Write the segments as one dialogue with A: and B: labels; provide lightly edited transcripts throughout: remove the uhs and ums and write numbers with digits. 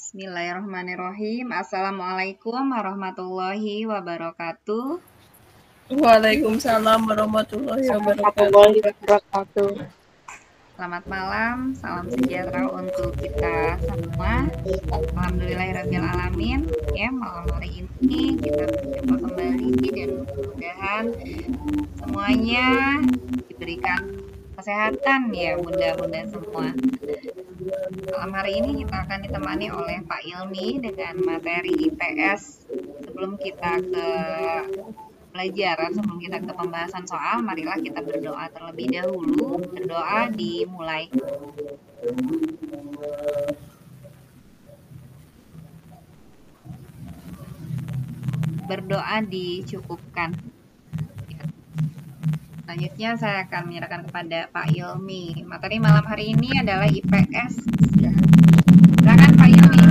A: Bismillahirrahmanirrahim. Assalamualaikum warahmatullahi wabarakatuh.
B: Waalaikumsalam warahmatullahi wabarakatuh.
C: Warahmatullahi wabarakatuh.
A: Selamat malam, salam sejahtera untuk kita semua. Alhamdulillahirrahmanirrahim. Ya, malam hari ini kita berjumpa kembali dan mudah-mudahan semuanya diberikan kesehatan ya bunda-bunda semua. Malam hari ini kita akan ditemani oleh Pak Ilmi dengan materi IPS. Sebelum kita ke pelajaran, sebelum kita ke pembahasan soal, marilah kita berdoa terlebih dahulu. Berdoa dimulai. Berdoa dicukupkan. Selanjutnya saya akan menyerahkan kepada Pak Ilmi. Materi malam hari ini adalah IPS. Silakan Pak Ilmi.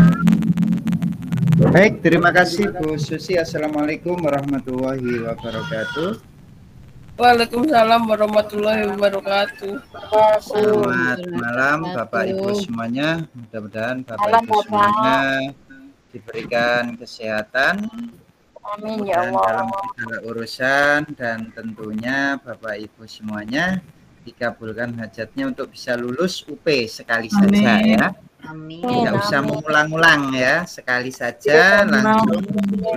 D: Baik, terima kasih Bu Susi. Assalamualaikum warahmatullahi wabarakatuh.
B: Waalaikumsalam warahmatullahi wabarakatuh.
D: Selamat malam Bapak Ibu semuanya. Mudah-mudahan Bapak Ibu semuanya diberikan kesehatan.
C: Amin ya Allah.
D: Dalam segala urusan dan tentunya Bapak Ibu semuanya dikabulkan hajatnya untuk bisa lulus UP sekali saja ya.
A: Amin.
D: Tidak usah mengulang-ulang ya, sekali saja langsung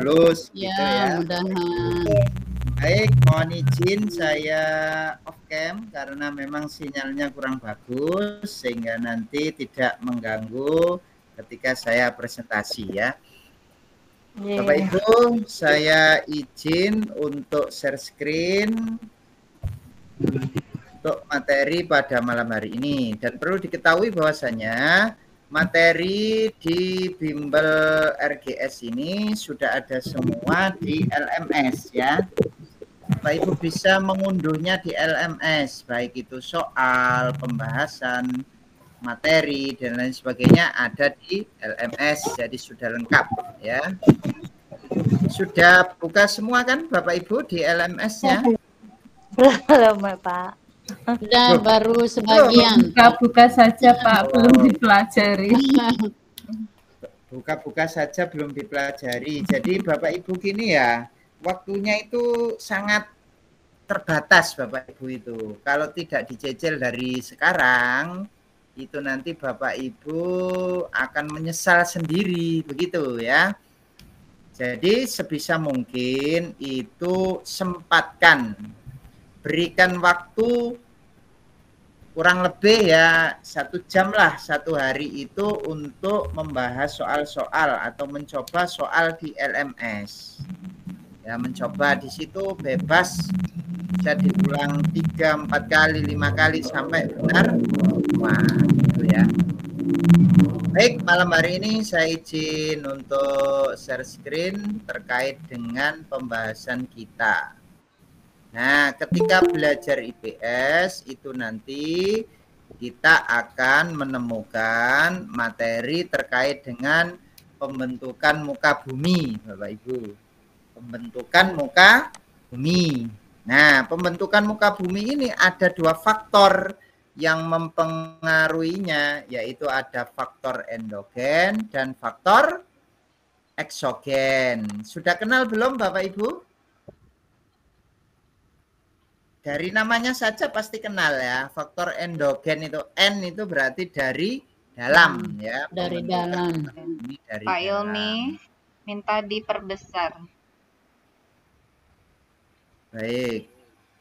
D: lulus gitu ya. Baik, mohon izin saya off cam karena memang sinyalnya kurang bagus sehingga nanti tidak mengganggu ketika saya presentasi ya. Bapak Ibu, saya izin untuk share screen untuk materi pada malam hari ini. Dan perlu diketahui bahwasanya materi di Bimbel RGS ini sudah ada semua di LMS ya. Bapak Ibu bisa mengunduhnya di LMS, baik itu soal, pembahasan, materi dan lain sebagainya ada di LMS, jadi sudah lengkap ya. Sudah buka semua kan Bapak Ibu di LMS-nya?
C: Belum Pak.
E: Sudah baru sebagian.
B: Buka saja Pak, belum dipelajari.
D: Buka-buka saja belum dipelajari. Jadi Bapak Ibu gini ya, waktunya itu sangat terbatas Bapak Ibu itu. Kalau tidak dicecil dari sekarang, itu nanti Bapak Ibu akan menyesal sendiri begitu ya. Jadi sebisa mungkin itu sempatkan, berikan waktu kurang lebih ya 1 jam lah satu hari itu untuk membahas soal-soal atau mencoba soal di LMS. Ya mencoba di situ bebas, bisa diulang 3, 4 kali, 5 kali sampai benar. Wah, gitu ya. Baik, malam hari ini saya izin untuk share screen terkait dengan pembahasan kita. Nah, ketika belajar IPS itu nanti kita akan menemukan materi terkait dengan pembentukan muka bumi, Bapak Ibu. Pembentukan muka bumi. Nah, pembentukan muka bumi ini ada 2 faktor yang mempengaruhinya, yaitu ada faktor endogen dan faktor eksogen. Sudah kenal belum Bapak Ibu? Dari namanya saja pasti kenal ya. Faktor endogen itu N itu berarti dari dalam ya.
E: Dari dalam.
D: Dari
A: Pak Ilmi minta diperbesar.
D: Baik.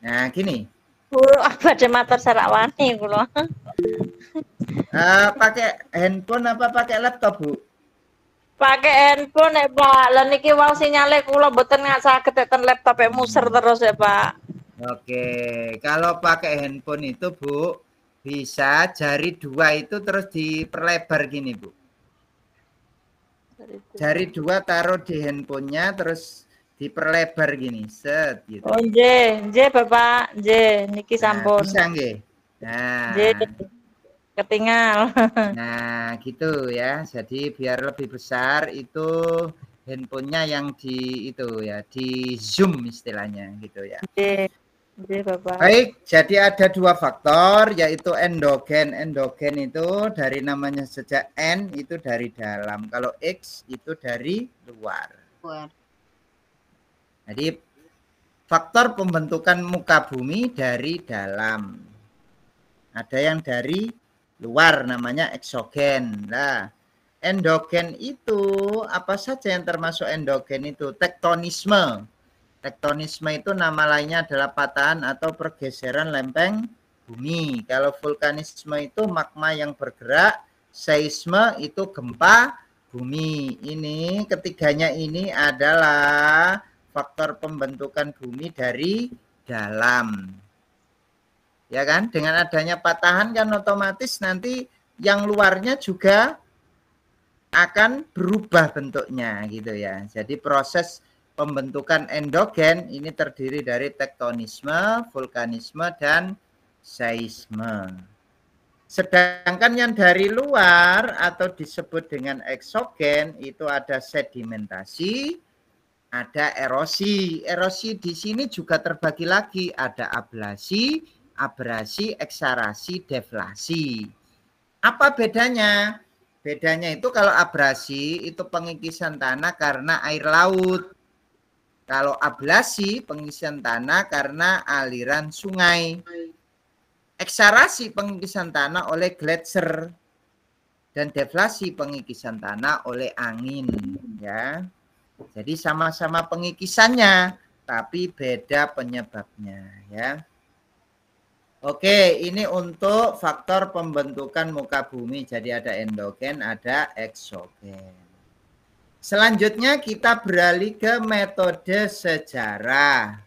D: Nah, gini.
C: Apa ada motor sarawani kula?
D: Pakai handphone apa pakai laptop, Bu?
C: Pakai handphone ya, Pak. Lah niki wau sinyale kula mboten saged ten laptop muser terus ya, Pak.
D: Oke, kalau pakai handphone itu, Bu, bisa jari 2 itu terus diperlebar gini, Bu. Jari 2 taruh di handphonenya terus diperlebar gini, set gitu.
C: Oh, nggih, Bapak. Nggih, niki sampun.
D: Bisa nggih? Nah.
C: Nggih. Ketinggal.
D: Nah, gitu ya. Jadi biar lebih besar itu handphonenya yang di itu ya, di zoom istilahnya gitu ya.
C: Nggih. Nggih, Bapak.
D: Baik, jadi ada dua faktor, yaitu endogen. Endogen itu dari namanya saja N itu dari dalam. Kalau X itu dari luar.
A: Luar.
D: Jadi faktor pembentukan muka bumi dari dalam. Ada yang dari luar namanya eksogen. Nah, endogen itu apa saja yang termasuk endogen itu? Tektonisme. Tektonisme itu nama lainnya adalah patahan atau pergeseran lempeng bumi. Kalau vulkanisme itu magma yang bergerak, seisme itu gempa bumi. Ini ketiganya ini adalah faktor pembentukan bumi dari dalam. Ya kan? Dengan adanya patahan kan otomatis nanti yang luarnya juga akan berubah bentuknya gitu ya. Jadi proses pembentukan endogen ini terdiri dari tektonisme, vulkanisme, dan seisme. Sedangkan yang dari luar atau disebut dengan eksogen itu ada sedimentasi, ada erosi. Erosi di sini juga terbagi lagi, ada ablasi, abrasi, eksarasi, deflasi. Apa bedanya? Bedanya itu kalau abrasi itu pengikisan tanah karena air laut. Kalau ablasi pengisian tanah karena aliran sungai. Eksarasi pengikisan tanah oleh gletser. Dan deflasi pengikisan tanah oleh angin. Ya. Jadi sama-sama pengikisannya, tapi beda penyebabnya. Ya. Oke, ini untuk faktor pembentukan muka bumi. Jadi ada endogen, ada eksogen. Selanjutnya kita beralih ke metode sejarah.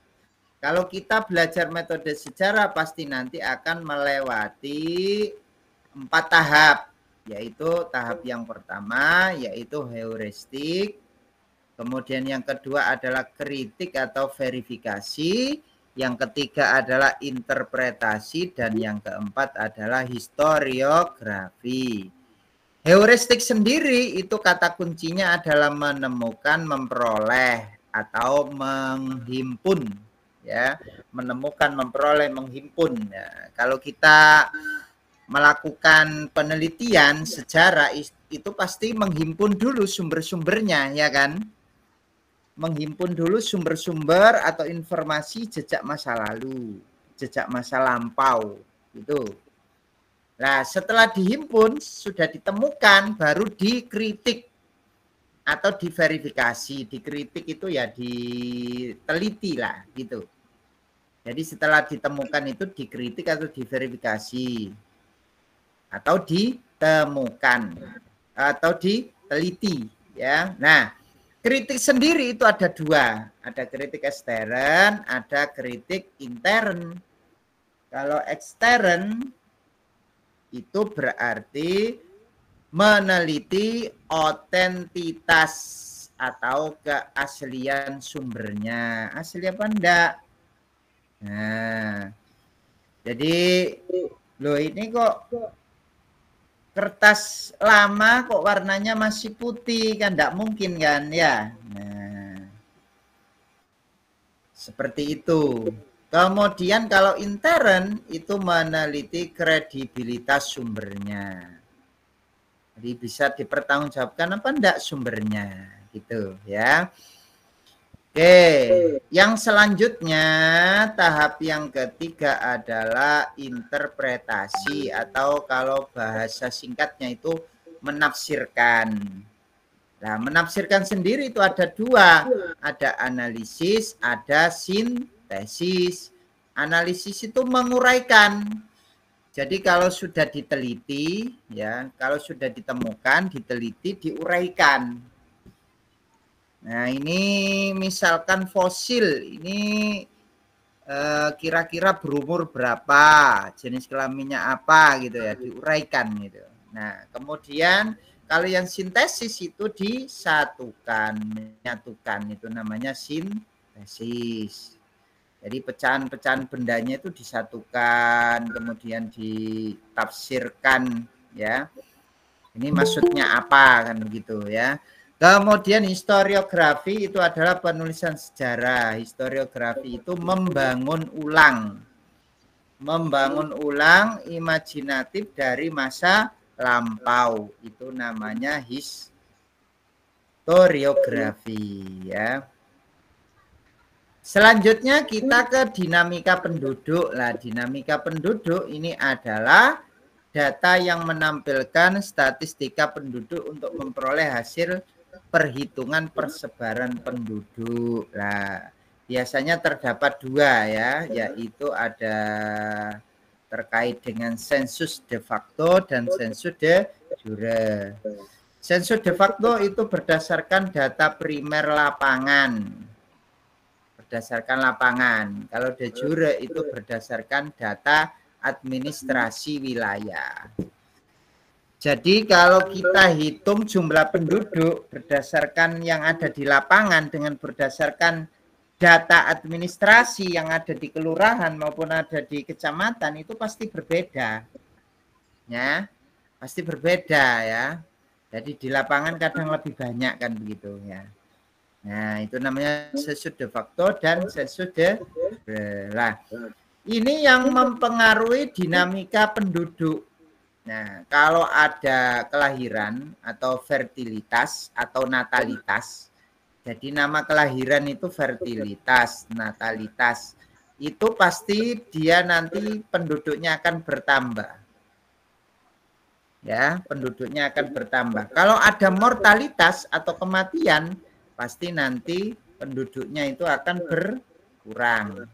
D: Kalau kita belajar metode sejarah pasti nanti akan melewati 4 tahap. Yaitu tahap yang pertama yaitu heuristik. Kemudian yang kedua adalah kritik atau verifikasi. Yang ketiga adalah interpretasi. Dan yang keempat adalah historiografi. Heuristik sendiri itu kata kuncinya adalah menemukan, memperoleh atau menghimpun, ya, menemukan, memperoleh, menghimpun. Ya. Kalau kita melakukan penelitian sejarah itu pasti menghimpun dulu sumber-sumbernya, ya kan? Menghimpun dulu sumber-sumber atau informasi jejak masa lalu, jejak masa lampau, gitu. Nah, setelah dihimpun, sudah ditemukan, baru dikritik atau diverifikasi. Dikritik itu ya diteliti lah, gitu. Jadi setelah ditemukan itu dikritik atau diverifikasi. Atau ditemukan. Atau diteliti. Ya. Nah, kritik sendiri itu ada dua. Ada kritik ekstern, ada kritik intern. Kalau ekstern itu berarti meneliti otentitas atau keaslian sumbernya. Asli apa enggak? Nah, jadi loh ini kok kertas lama kok warnanya masih putih kan? Enggak mungkin kan ya? Nah, seperti itu. Kemudian kalau intern itu meneliti kredibilitas sumbernya. Jadi bisa dipertanggungjawabkan apa enggak sumbernya gitu ya. Oke, yang selanjutnya tahap yang ketiga adalah interpretasi atau kalau bahasa singkatnya itu menafsirkan. Nah, menafsirkan sendiri itu ada dua, ada analisis, ada sintesis. Analisis itu menguraikan. Jadi kalau sudah diteliti, ya, kalau sudah ditemukan, diteliti, diuraikan. Nah, ini misalkan fosil, ini kira-kira berumur berapa, jenis kelaminnya apa gitu ya, diuraikan gitu. Nah, kemudian kalau yang sintesis itu disatukan, menyatukan, itu namanya sintesis. Jadi pecahan-pecahan bendanya itu disatukan, kemudian ditafsirkan ya. Ini maksudnya apa kan begitu ya. Kemudian historiografi itu adalah penulisan sejarah. Historiografi itu membangun ulang imajinatif dari masa lampau. Itu namanya historiografi ya. Selanjutnya kita ke dinamika penduduk. Lah, dinamika penduduk ini adalah data yang menampilkan statistika penduduk untuk memperoleh hasil perhitungan persebaran penduduk. Lah, biasanya terdapat dua ya, yaitu ada terkait dengan sensus de facto dan sensus de jure. Sensus de facto itu berdasarkan data primer lapangan. Kalau de jure itu berdasarkan data administrasi wilayah. Jadi kalau kita hitung jumlah penduduk berdasarkan yang ada di lapangan dengan berdasarkan data administrasi yang ada di kelurahan maupun ada di kecamatan itu pasti berbeda. Ya, pasti berbeda ya. Jadi di lapangan kadang lebih banyak kan begitu ya. Nah, itu namanya sensus de facto dan sensus de jure. Lah, ini yang mempengaruhi dinamika penduduk. Nah, kalau ada kelahiran atau fertilitas atau natalitas, jadi nama kelahiran itu fertilitas, natalitas, itu pasti dia nanti penduduknya akan bertambah. Ya, penduduknya akan bertambah. Kalau ada mortalitas atau kematian, pasti nanti penduduknya itu akan berkurang.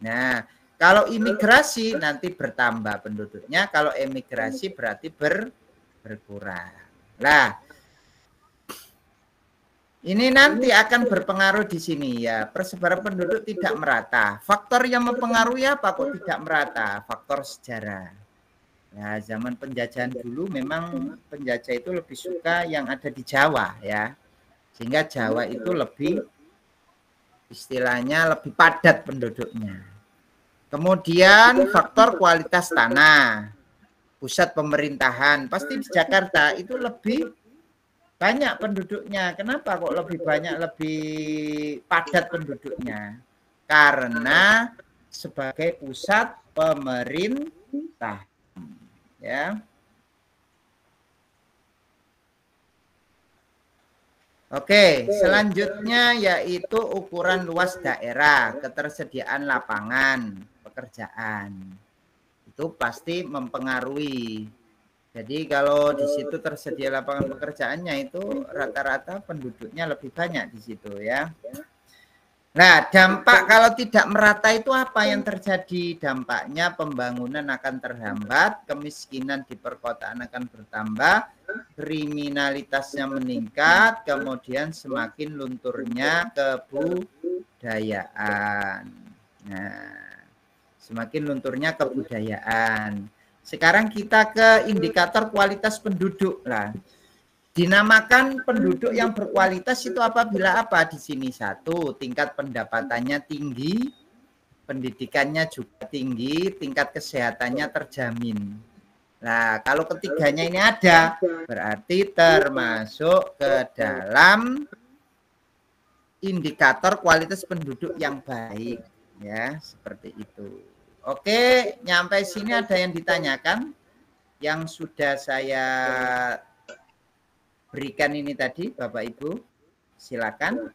D: Nah, kalau imigrasi nanti bertambah penduduknya, kalau emigrasi berarti berkurang. Nah, ini nanti akan berpengaruh di sini ya. Persebaran penduduk tidak merata. Faktor yang mempengaruhi apa kok tidak merata? Faktor sejarah. Nah, zaman penjajahan dulu memang penjajah itu lebih suka yang ada di Jawa ya. Sehingga Jawa itu lebih istilahnya lebih padat penduduknya. Kemudian faktor kualitas tanah, pusat pemerintahan, pasti di Jakarta itu lebih banyak penduduknya. Kenapa kok lebih banyak, lebih padat penduduknya? Karena sebagai pusat pemerintahan, ya. Oke, selanjutnya yaitu ukuran luas daerah, ketersediaan lapangan pekerjaan. Itu pasti mempengaruhi. Jadi kalau di situ tersedia lapangan pekerjaannya itu rata-rata penduduknya lebih banyak di situ ya. Nah, dampak kalau tidak merata itu apa yang terjadi? Dampaknya pembangunan akan terhambat, kemiskinan di perkotaan akan bertambah, kriminalitasnya meningkat, kemudian semakin lunturnya kebudayaan. Nah, semakin lunturnya kebudayaan. Sekarang kita ke indikator kualitas penduduk lah. Dinamakan penduduk yang berkualitas itu apabila apa di sini? Satu, tingkat pendapatannya tinggi, pendidikannya juga tinggi, tingkat kesehatannya terjamin. Nah, kalau ketiganya ini ada, berarti termasuk ke dalam indikator kualitas penduduk yang baik, ya, seperti itu. Oke, nyampe sini ada yang ditanyakan yang sudah saya berikan ini tadi, Bapak Ibu, silakan.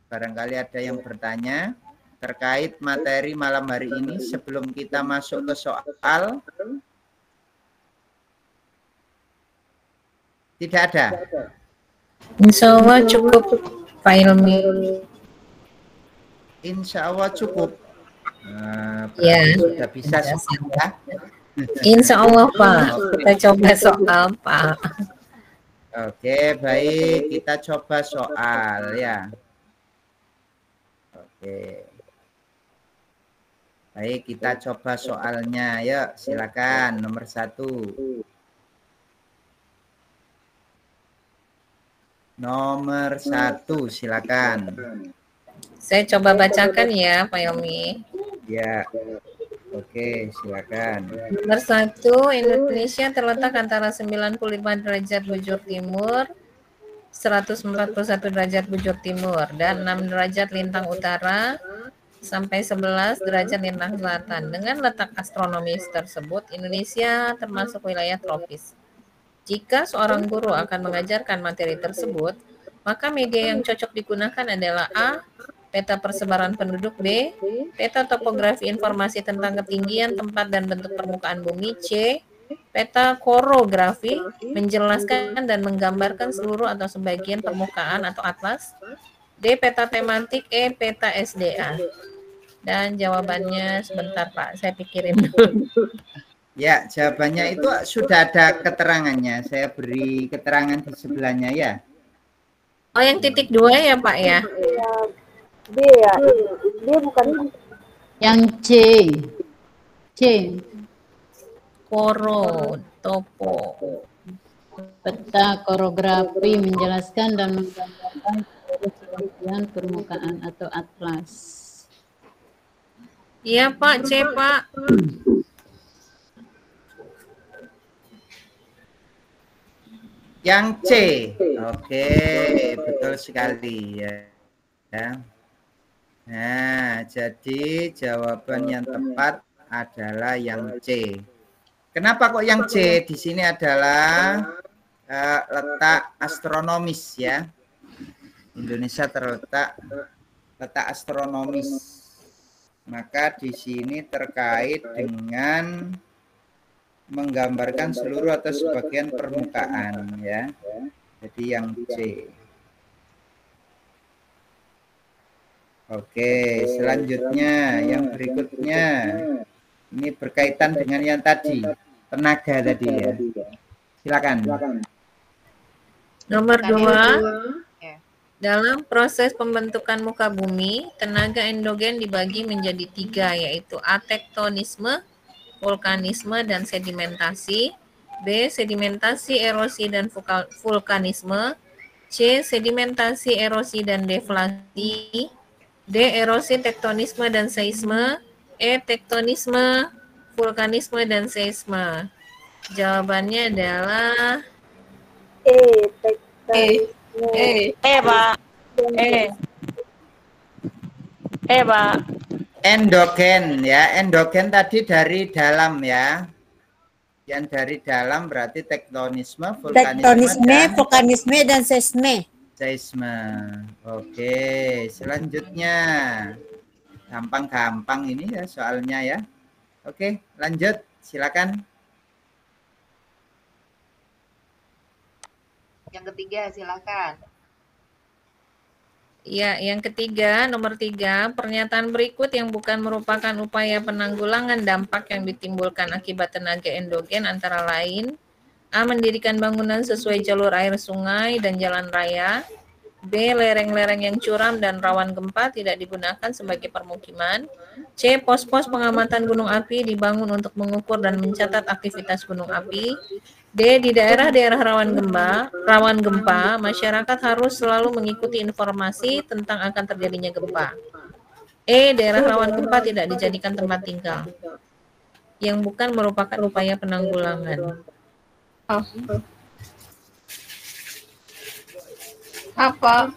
D: Barangkali ada yang bertanya terkait materi malam hari ini sebelum kita masuk ke soal. Tidak ada.
F: Insya Allah cukup, Pak Ilmi.
D: Insya Allah cukup. Nah,
F: Ya,
D: sudah bisa sudah.
F: Insya Allah Pak. Kita coba soal Pak.
D: Oke, baik. Kita coba soal ya. Oke. Baik, kita coba soalnya. Yuk, silakan nomor 1. Nomor 1, silakan.
F: Saya coba bacakan ya, Pak Ilmi.
D: Ya. Oke, silakan.
F: Nomor 1, Indonesia terletak antara 95 derajat bujur timur 141 derajat bujur timur dan 6 derajat lintang utara sampai 11 derajat lintang selatan. Dengan letak astronomis tersebut, Indonesia termasuk wilayah tropis. Jika seorang guru akan mengajarkan materi tersebut, maka media yang cocok digunakan adalah A. Peta persebaran penduduk. B. Peta topografi informasi tentang ketinggian, tempat, dan bentuk permukaan bumi. C. Peta korografi menjelaskan dan menggambarkan seluruh atau sebagian permukaan atau atlas. D. Peta tematik. E. Peta SDA. Dan jawabannya sebentar Pak, saya pikirin dulu.
D: Ya, jawabannya itu sudah ada keterangannya. Saya beri keterangan di sebelahnya ya.
F: Oh, yang titik 2 ya Pak ya?
C: Dia bukan
E: Yang C. C.
F: Koro, topo.
E: Peta korografi menjelaskan dan menggambarkan seluruh sebagian permukaan atau atlas.
F: Iya Pak, C Pak.
D: Yang C. Oke, betul sekali ya. Nah, jadi jawaban yang tepat adalah yang C. Kenapa kok yang C? Di sini adalah letak astronomis ya. Indonesia terletak letak astronomis. Maka di sini terkait dengan menggambarkan seluruh atau sebagian permukaan ya. Jadi yang C. Oke, selanjutnya yang berikutnya ini berkaitan dengan yang tadi, tenaga tadi ya. Silakan.
F: Nomor 2.
A: Ya.
F: Dalam proses pembentukan muka bumi, tenaga endogen dibagi menjadi 3, yaitu A. Tektonisme, vulkanisme, dan sedimentasi. B. Sedimentasi, erosi, dan vulkanisme. C. Sedimentasi, erosi, dan deflasi. D. Erosi, tektonisme, dan seisme. E. Tektonisme, vulkanisme, dan seisme. Jawabannya adalah
C: Pak. Pak.
D: Endogen ya, endogen tadi dari dalam ya. Yang dari dalam berarti tektonisme,
G: vulkanisme, dan seisme.
D: Seisme. Oke, selanjutnya. Gampang-gampang ini ya soalnya ya. Oke, lanjut. Silakan.
A: Yang ketiga, silakan.
F: ya, yang ketiga, nomor 3, pernyataan berikut yang bukan merupakan upaya penanggulangan dampak yang ditimbulkan akibat tenaga endogen antara lain A. Mendirikan bangunan sesuai jalur air sungai dan jalan raya. B. Lereng-lereng yang curam dan rawan gempa tidak digunakan sebagai permukiman. C. Pos-pos pengamatan gunung api dibangun untuk mengukur dan mencatat aktivitas gunung api. D. Di daerah-daerah rawan gempa, masyarakat harus selalu mengikuti informasi tentang akan terjadinya gempa. E. Daerah rawan gempa tidak dijadikan tempat tinggal. Yang bukan merupakan upaya penanggulangan.
B: Apa?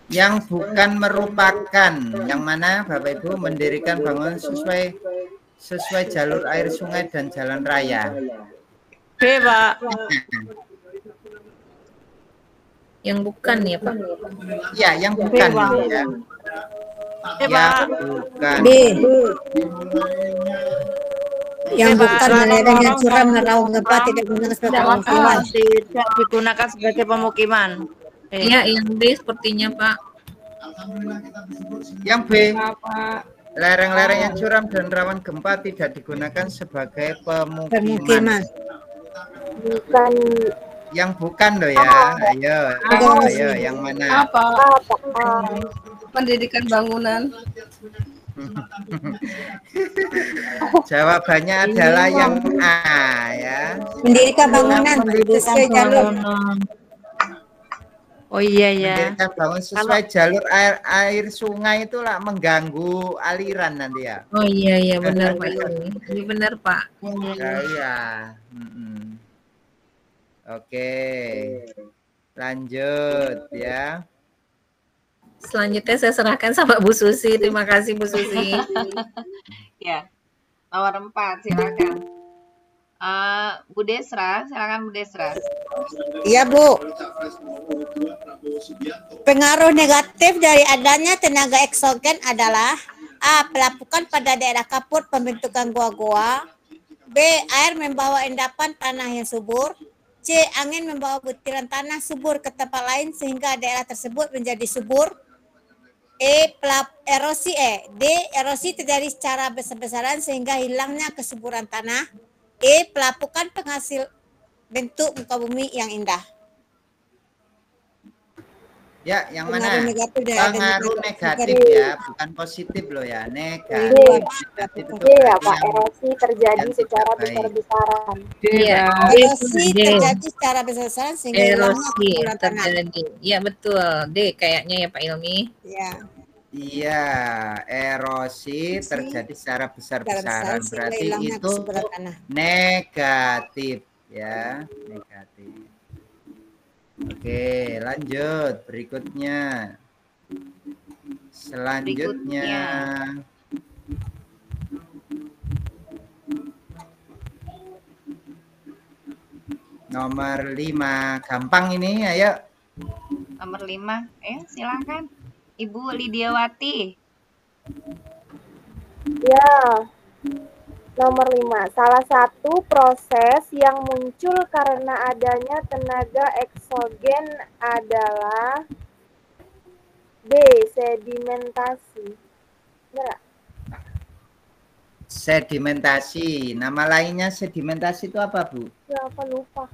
D: Yang bukan merupakan, yang mana Bapak Ibu mendirikan bangunan sesuai jalur air sungai dan jalan raya.
C: B, Pak.
F: Yang bukan ya Pak.
D: Ya, yang bukan ini ya.
C: Pak.
D: Bukan.
G: B. Yang bukan lereng yang curam rawan gempa tidak digunakan sebagai pemukiman.
C: Tidak digunakan sebagai pemukiman.
F: Iya, yang B sepertinya Pak.
D: Yang B. Lereng-lereng yang curam dan rawan gempa tidak digunakan sebagai pemukiman.
C: Bukan.
D: Yang bukan loh ya. Ayo, yang mana?
B: Apa? Pendidikan bangunan.
D: Jawabannya adalah yang A ya.
G: Mendirikan bangunan sesuai jalur.
C: Oh iya ya.
D: Mendirikan bangunan sesuai jalur air sungai itu lah mengganggu aliran nanti ya.
F: Oh iya benar Pak. Ini benar Pak.
D: Iya. Oke. Lanjut ya.
F: Selanjutnya saya serahkan sama Bu Susi. Terima kasih Bu Susi.
A: Ya, nomor 4 silakan. Bu Desra, silakan Bu Desra.
G: Iya, Bu. Pengaruh negatif dari adanya tenaga eksogen adalah A. Pelapukan pada daerah kapur pembentukan gua-gua. B. Air membawa endapan tanah yang subur. C. Angin membawa butiran tanah subur ke tempat lain sehingga daerah tersebut menjadi subur. Erosi. D. Erosi terjadi secara besar-besaran sehingga hilangnya kesuburan tanah. Pelapukan penghasil bentuk muka bumi yang indah.
D: Ya, yang
G: Pengaruh
D: mana?
G: negatif dari
D: Pengaruh
G: adanya
D: negatif ya, bukan positif loh ya. Negatif. Negatif itu
H: D ya
D: berarti
H: Pak,
D: yang
H: erosi terjadi
D: yang
H: secara
D: tidak baik.
H: besar-besaran.
F: Iya.
G: Erosi
F: D.
G: terjadi secara besar-besaran sehingga hilangnya
F: Erosi
G: kesuburan tanah.
F: terjadi. Ya betul. D kayaknya ya Pak Ilmi.
G: Ya.
D: Iya, erosi terjadi secara besar-besaran,
G: Sehingga
D: berarti
G: hilangnya
D: itu
G: kesuburan tanah.
D: negatif ya, negatif. Oke, lanjut berikutnya. Selanjutnya nomor 5, gampang ini, ayo.
A: Nomor 5, silakan. Ibu Lidiawati.
H: Ya, nomor 5. Salah satu proses yang muncul karena adanya tenaga eksogen adalah B. Sedimentasi. Benar?
D: Sedimentasi. Nama lainnya sedimentasi itu apa, Bu?
H: Ya, apa lupa.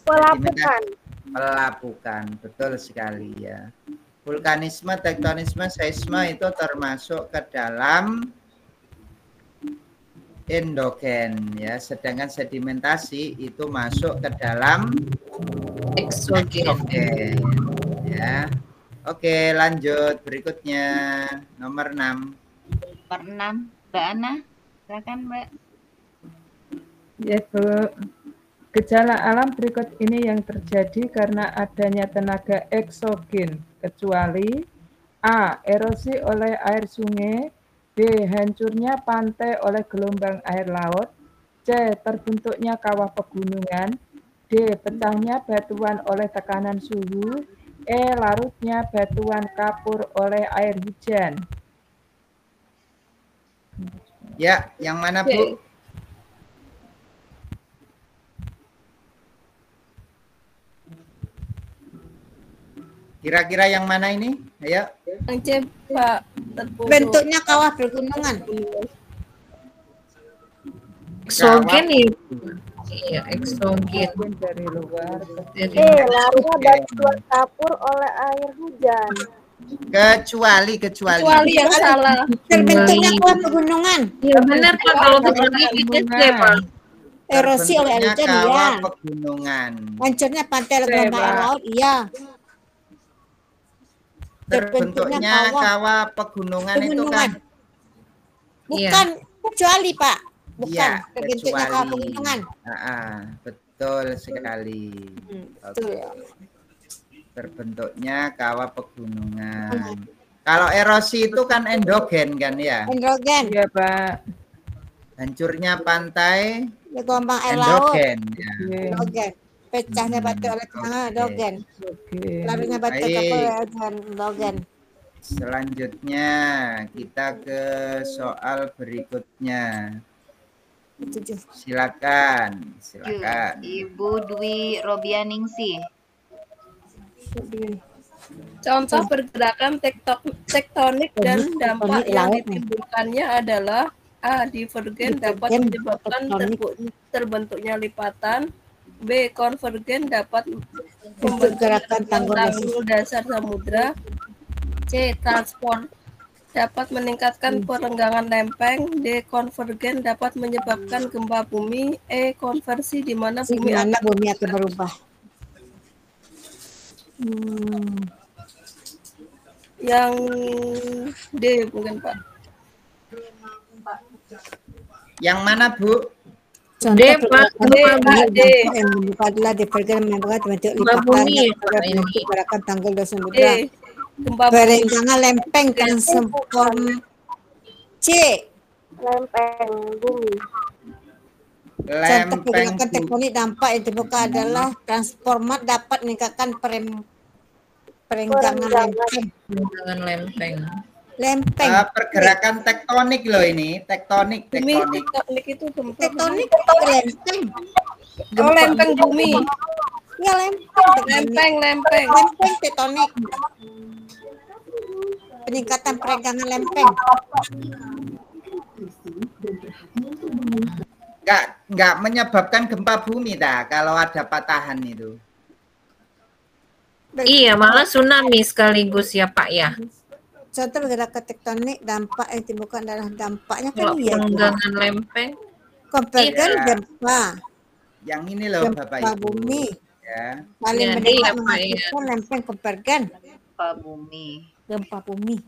H: Pelapukan.
D: Pelapukan, betul sekali ya. Vulkanisme, tektonisme, seisme itu termasuk ke dalam endogen ya, sedangkan sedimentasi itu masuk ke dalam
F: Eksogen.
D: ya. Oke, lanjut berikutnya nomor 6.
A: Nomor 6, Mbak Ana. Silakan, Mbak.
B: Ya, Bu. Gejala alam berikut ini yang terjadi karena adanya tenaga eksogen, kecuali A. Erosi oleh air sungai. B. Hancurnya pantai oleh gelombang air laut. C. Terbentuknya kawah pegunungan. D. Pecahnya batuan oleh tekanan suhu. Larutnya batuan kapur oleh air hujan.
D: Ya, yang mana, Bu? Kira-kira yang mana ini? Ayo.
B: Yang C, Pak.
G: Bentuknya kawah pegunungan.
F: Eksogen itu. Iya, eksogen.
B: Dari luar.
H: Larutnya batuan kapur oleh air hujan.
D: Kecuali
B: yang salah.
G: Terbentuknya kawah pegunungan.
F: Iya benar Pak, kalau kecuali itu C Pak.
G: Erosi oleh air hujan, iya.
D: kawah pegunungan.
G: Hancurnya pantai oleh gelombang air laut, iya.
D: Terbentuknya kawah pegunungan itu kan.
G: Bukan kecuali, Pak. Bukan
D: Iya,
G: terbentuknya kawah pegunungan.
D: Betul sekali. Oke. Terbentuknya kawah pegunungan. Kalau erosi itu kan endogen kan ya?
G: Endogen.
B: Iya, Pak.
D: Hancurnya pantai
G: Gelombang air laut.
D: endogen ya.
G: Endogen. Pecahnya batu oleh tanah endogen. Larutnya batu kapur endogen.
D: Selanjutnya kita ke soal berikutnya.
G: 7.
D: Silakan.
A: Ibu Dwi Robianingsih.
I: Contoh pergerakan tektonik dan dampak yang ditimbulkannya adalah A. Divergen dapat menyebabkan terbentuknya lipatan. B. Konvergen dapat membentuk tanggul dasar samudra. C. Transport dapat meningkatkan perenggangan lempeng. D. Konvergen dapat menyebabkan gempa bumi. E. Konversi di mana bumi
G: akan berubah.
I: Yang D mungkin Pak.
D: Yang mana Bu?
G: Contoh
F: D, Pak.
G: pergerakan
F: Gempa
G: tanggal
I: D.
G: dampak yang membuka adalah diperkirakan membuat bentuk
F: Gempa
G: lipat
F: bumi
G: tanah
F: ya,
G: pada
F: Pak,
G: bentuk
F: ini.
G: gerakan tanggal dan samudra.
I: D. Gempa bumi.
G: Perenggangan lempeng transform C.
H: Lempeng bumi.
G: Contoh
D: Lempeng
G: pergerakan
D: bumi.
G: tektonik dampak yang terbuka adalah transformat dapat meningkatkan perenggangan lempeng.
F: Perenggangan lempeng.
G: Lempeng.
D: Pergerakan tektonik loh ini, tektonik.
I: Bumi tektonik itu gempa.
G: Tektonik lempeng.
I: Oh, lempeng bumi.
G: Ya lempeng.
I: Lempeng.
G: Lempeng tektonik. Peningkatan perenggangan lempeng.
D: Nggak menyebabkan gempa bumi dah kalau ada patahan itu.
F: Iya, malah tsunami sekaligus ya Pak ya.
G: Contoh pergerakan tektonik dampak yang timbulkan adalah dampaknya
F: Kalau
G: kan iya.
F: perenggangan lempeng.
G: Konvergen
D: Iya.
G: gempa.
D: Yang ini loh Bapak
G: Gempa
D: Ibu.
G: bumi.
D: Ya.
G: Saling
F: Jadi
G: mendekat
F: ya, Pak,
G: menghasilkan lempeng konvergen.
A: Gempa bumi.
G: Gempa bumi.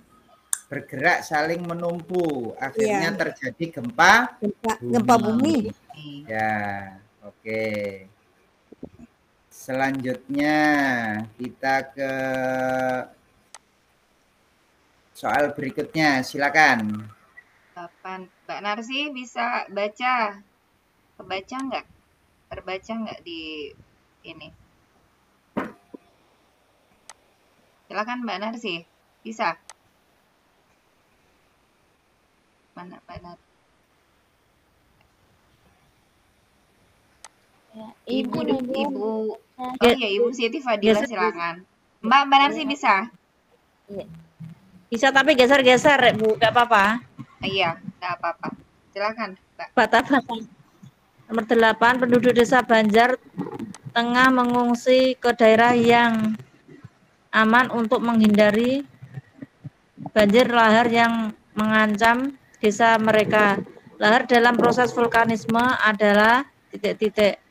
D: Bergerak saling menumpu, akhirnya
G: Iya.
D: terjadi gempa
G: Gempa bumi.
D: Ya, oke. Selanjutnya kita ke soal berikutnya, silakan.
A: 8. Mbak Narsi bisa baca? Kebaca nggak? Terbaca nggak di ini? Silakan Mbak Narsi. Bisa? Mana Mbak Narsi? Ibu, oh iya Ibu Siti Fadila silakan. Mbak Narsi bisa?
C: Bisa tapi geser-geser, Bu, nggak apa-apa.
A: Iya, nggak apa-apa. Silakan, Mbak.
C: Bata-bata. Nomor 8, penduduk desa Banjar Tengah mengungsi ke daerah yang aman untuk menghindari banjir lahar yang mengancam desa mereka. Lahar dalam proses vulkanisme adalah titik-titik.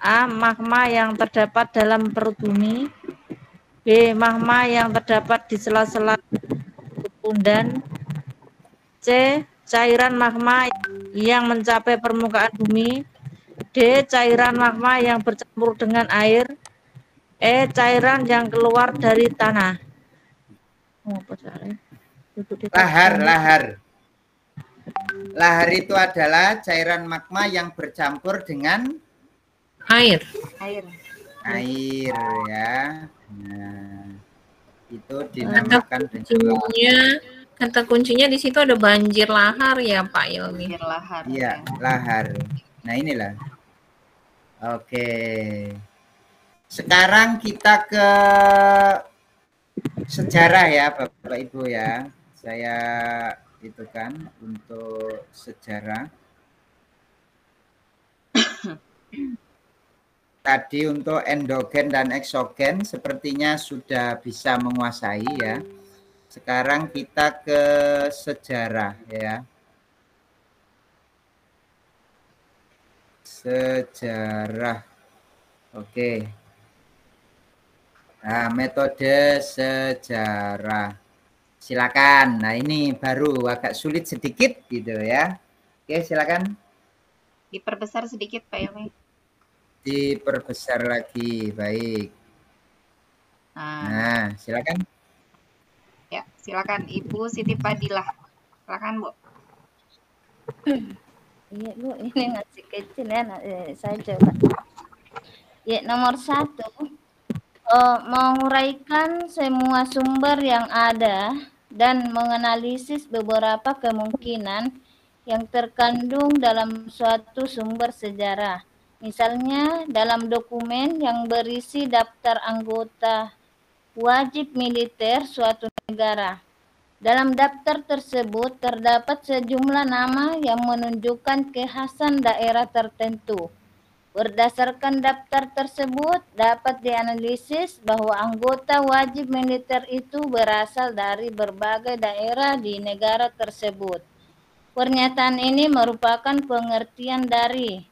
C: A. Magma yang terdapat dalam perut bumi. B. Magma yang terdapat di sela-sela undan. C. Cairan magma yang mencapai permukaan bumi. D. Cairan magma yang bercampur dengan air. E. Cairan yang keluar dari tanah.
D: Lahar. Lahar itu adalah cairan magma yang bercampur dengan
F: Air.
D: air ya. Nah, itu dinamakan
F: Kata kuncinya di situ ada banjir lahar ya Pak Ilmi.
A: Banjir lahar.
D: Iya, lahar. Nah, inilah. Oke. Sekarang kita ke sejarah ya, Bapak Ibu ya. Saya itu kan untuk sejarah. Tadi untuk endogen dan eksogen sepertinya sudah bisa menguasai ya. Sekarang kita ke sejarah ya. Sejarah. Oke. Nah, metode sejarah. Silakan. Nah, ini baru agak sulit sedikit gitu ya. Oke, silakan.
A: Diperbesar sedikit Pak Ilmi.
D: Diperbesar lagi, baik. Nah, silakan.
A: Ya, silakan Ibu Siti Fadilah. Silakan, Bu.
J: Iya, Bu, ini masih kecil ya, saya coba. Ya, nomor 1, menguraikan semua sumber yang ada dan menganalisis beberapa kemungkinan yang terkandung dalam suatu sumber sejarah. Misalnya dalam dokumen yang berisi daftar anggota wajib militer suatu negara. Dalam daftar tersebut terdapat sejumlah nama yang menunjukkan kekhasan daerah tertentu. Berdasarkan daftar tersebut dapat dianalisis bahwa anggota wajib militer itu berasal dari berbagai daerah di negara tersebut. Pernyataan ini merupakan pengertian dari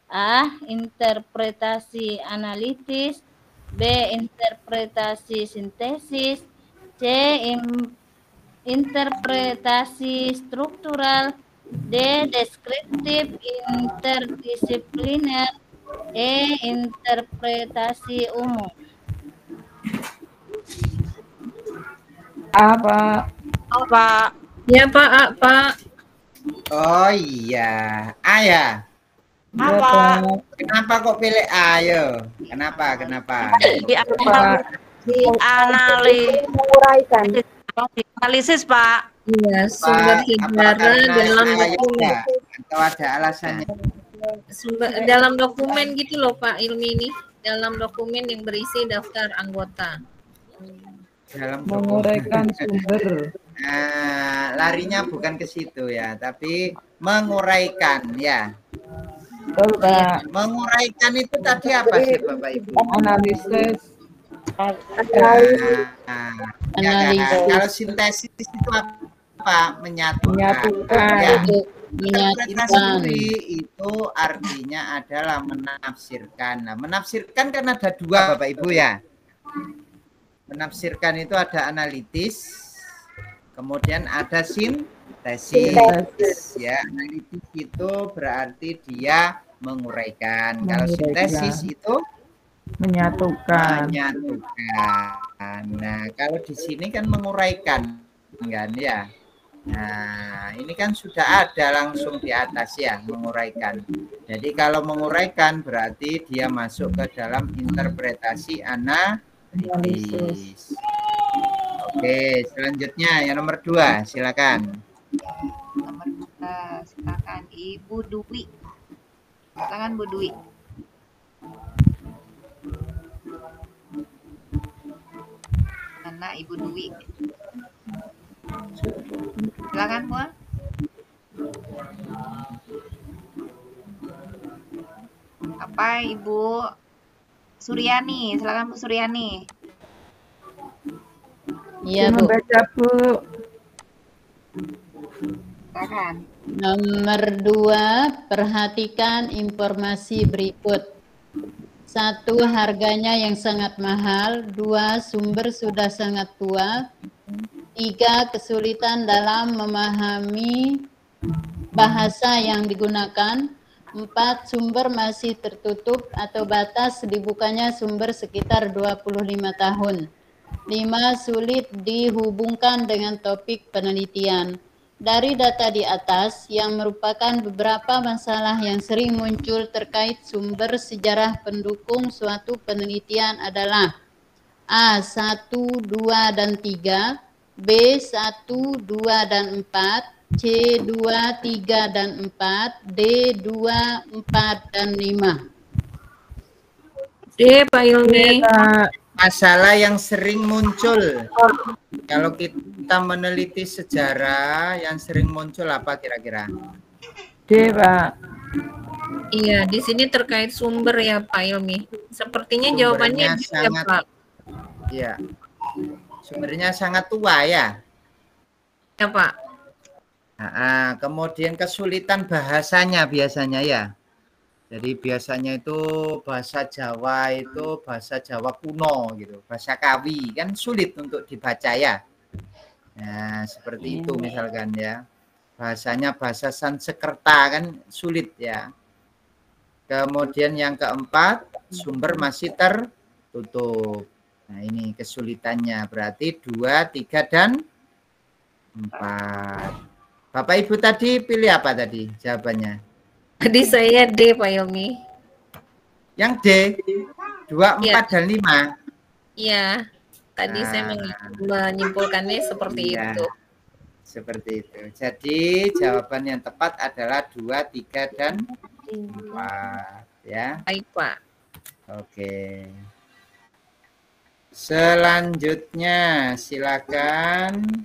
J: A. Interpretasi analitis, B. Interpretasi sintesis, C. Interpretasi struktural, D. Deskriptif interdisipliner. E. Interpretasi umum.
B: Apa?
C: Oh, Pak.
F: Ya Pak, Pak.
D: Oh iya, A ya.
B: Ya,
C: Apa?
B: Pak.
D: Kenapa kok pilih A? Ayo. Kenapa?
C: Analisis, Pak.
F: Iya, sumber sejarah dalam dokumen.
D: Atau ada alasannya?
F: Dalam dokumen gitu loh Pak Ilmi ini. Dalam dokumen yang berisi daftar anggota.
D: Dalam
B: Menguraikan sumber.
D: Nah, larinya bukan ke situ ya, tapi menguraikan ya.
B: Betul, Pak.
D: Menguraikan itu tadi apa sih Bapak Ibu?
B: Analisis.
D: Kalau sintesis itu apa? Menyatukan.
E: Menyatukan.
D: Sendiri itu artinya adalah menafsirkan. Nah, menafsirkan kan ada dua Bapak Ibu ya. Menafsirkan itu ada analitis, kemudian ada sintesis. Ya, analitis itu berarti dia menguraikan. Kalau sintesis itu
B: menyatukan.
D: Nah, kalau di sini kan menguraikan, kan ya. Nah, ini kan sudah ada langsung di atas ya, menguraikan. Jadi kalau menguraikan berarti dia masuk ke dalam interpretasi analisis. Oke, selanjutnya yang nomor 2, silakan.
A: Nomor 2, silakan Ibu Dwi. Silakan Bu Dwi. Mana Ibu Dwi? Silakan Bu. Apa Ibu Suryani? Silakan Bu Suryani.
E: Iya, Bu.
B: Membaca, Bu.
A: Silakan.
E: Nomor 2, perhatikan informasi berikut. 1, harganya yang sangat mahal. 2, sumber sudah sangat tua. 3, kesulitan dalam memahami bahasa yang digunakan. 4, sumber masih tertutup atau batas dibukanya sumber sekitar 25 tahun. 5, sulit dihubungkan dengan topik penelitian. Dari data di atas yang merupakan beberapa masalah yang sering muncul terkait sumber sejarah pendukung suatu penelitian adalah A. 1, 2, dan 3, B. 1, 2, dan 4, C. 2, 3, dan 4, D. 2, 4, dan 5.
F: D Pak Ilmi.
D: Masalah yang sering muncul kalau kita meneliti sejarah, yang sering muncul apa kira-kira?
B: D, Pak.
F: Iya, di sini terkait sumber ya Pak Ilmi. Sepertinya jawabannya D ya Pak.
D: Iya. Sumbernya sangat tua ya.
F: Ya Pak.
D: Nah, kemudian kesulitan bahasanya biasanya ya. Jadi biasanya itu bahasa Jawa itu bahasa Jawa kuno gitu, bahasa Kawi kan sulit untuk dibaca ya. Nah, seperti itu misalkan ya. Bahasanya bahasa Sanskerta kan sulit ya. Kemudian yang keempat, sumber masih tertutup. Nah, ini kesulitannya berarti 2, 3, dan 4. Bapak Ibu tadi pilih apa tadi jawabannya?
F: Tadi saya D Pak Ilmi.
D: Yang D, 2, 4,
F: ya.
D: Dan 5.
F: Iya, tadi saya menyimpulkannya seperti itu.
D: Seperti itu. Jadi jawaban yang tepat adalah 2, 3, dan 4 ya.
F: Baik Pak.
D: Oke. Selanjutnya silakan.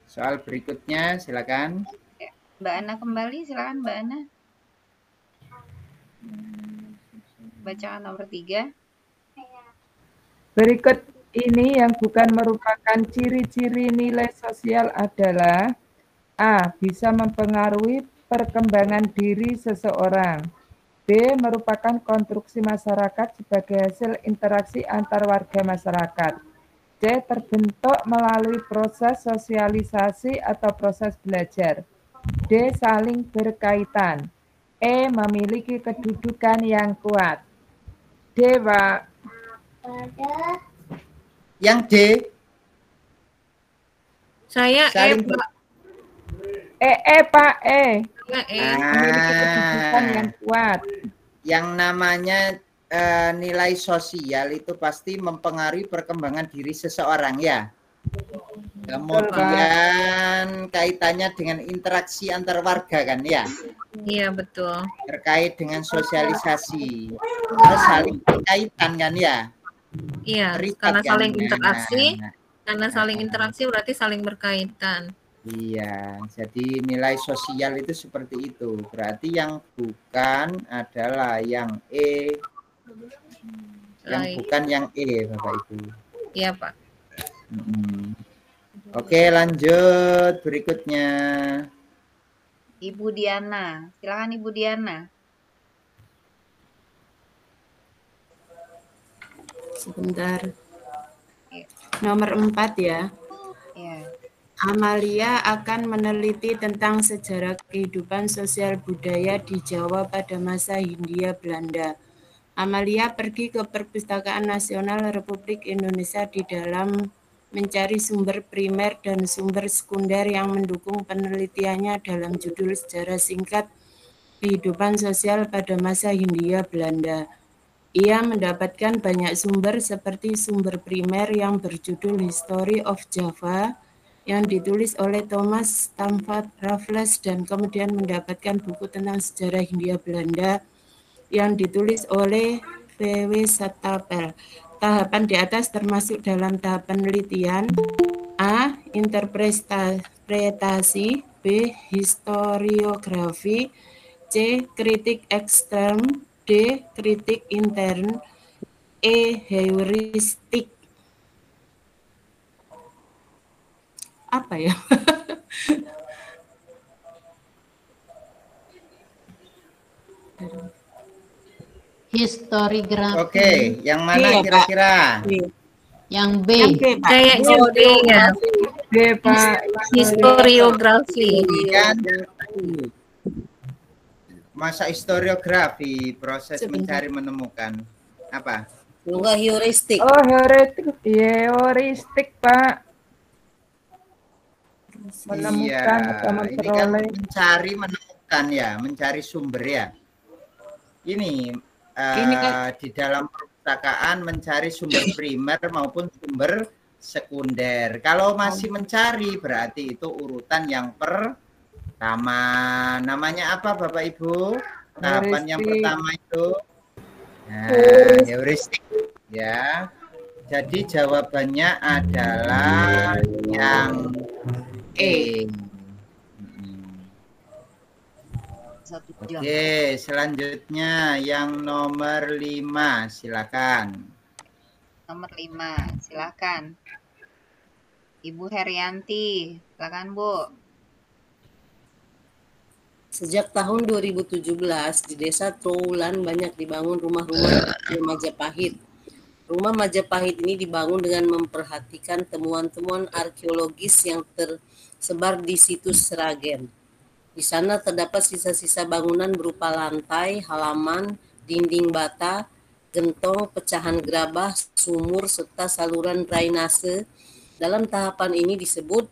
D: Soal berikutnya silakan.
A: Mbak Ana kembali, silakan Mbak Ana. Bacaan nomor 3.
B: Berikut ini yang bukan merupakan ciri-ciri nilai sosial adalah A. Bisa mempengaruhi perkembangan diri seseorang. B. Merupakan konstruksi masyarakat sebagai hasil interaksi antar warga masyarakat. C. Terbentuk melalui proses sosialisasi atau proses belajar. D. D. Saling berkaitan. E. Memiliki kedudukan yang kuat. D, Pak.
D: Yang D.
F: Saya
D: Saling
F: Pak.
B: Pak.
F: Saya
B: Memiliki kedudukan yang kuat.
D: Yang namanya nilai sosial itu pasti mempengaruhi perkembangan diri seseorang ya. Kemudian kaitannya dengan interaksi antar warga kan ya.
F: Iya betul.
D: Terkait dengan sosialisasi. Terus saling berkaitan kan ya.
F: Iya,
D: Terikat
F: karena
D: kan?
F: saling interaksi,
D: Nah,
F: karena saling interaksi berarti saling berkaitan.
D: iya, jadi nilai sosial itu seperti itu. Berarti yang bukan adalah yang E, yang
F: Baik.
D: bukan yang E, Bapak Ibu.
F: Iya Pak.
D: Oke, lanjut berikutnya.
A: Ibu Diana, silakan Ibu Diana.
K: Sebentar. Nomor 4 ya.
A: Ya.
K: Amalia akan meneliti tentang sejarah kehidupan sosial budaya di Jawa pada masa Hindia Belanda. Amalia pergi ke Perpustakaan Nasional Republik Indonesia di dalam mencari sumber primer dan sumber sekunder yang mendukung penelitiannya dalam judul sejarah singkat kehidupan sosial pada masa Hindia Belanda. Ia mendapatkan banyak sumber seperti sumber primer yang berjudul History of Java yang ditulis oleh Thomas Stamford Raffles dan kemudian mendapatkan buku tentang sejarah Hindia Belanda yang ditulis oleh V.W. Satapel. Tahapan di atas termasuk dalam tahap penelitian: A. Interpretasi, B. Historiografi, C. Kritik ekstern, D. Kritik intern, E. Heuristik. Apa ya?
E: Historiografi.
D: Oke, yang mana kira-kira?
E: Yang B.
F: Kayaknya B ya.
B: B, Pak.
F: Historiografi.
D: Masa historiografi, proses mencari menemukan. Apa?
I: Enggak heuristik.
B: Oh, heuristik, Pak. Menemukan atau
D: Iya, ini kan
B: memperoleh.
D: mencari menemukan ya, mencari sumber ya. Ini di dalam perpustakaan mencari sumber primer maupun sumber sekunder. Kalau masih mencari berarti itu urutan yang pertama. Namanya apa Bapak Ibu? Tahapan yang pertama itu heuristik ya. Jadi jawabannya adalah yang E. Oke, selanjutnya yang nomor 5, silakan.
A: Nomor 5, silakan. Ibu Herianti, silakan Bu.
I: Sejak tahun 2017 di Desa Trowulan banyak dibangun rumah-rumah di Majapahit. Rumah Majapahit ini dibangun dengan memperhatikan temuan-temuan arkeologis yang tersebar di situs Sragen. Di sana terdapat sisa-sisa bangunan berupa lantai, halaman, dinding bata, gentong, pecahan gerabah, sumur, serta saluran drainase. Dalam tahapan ini disebut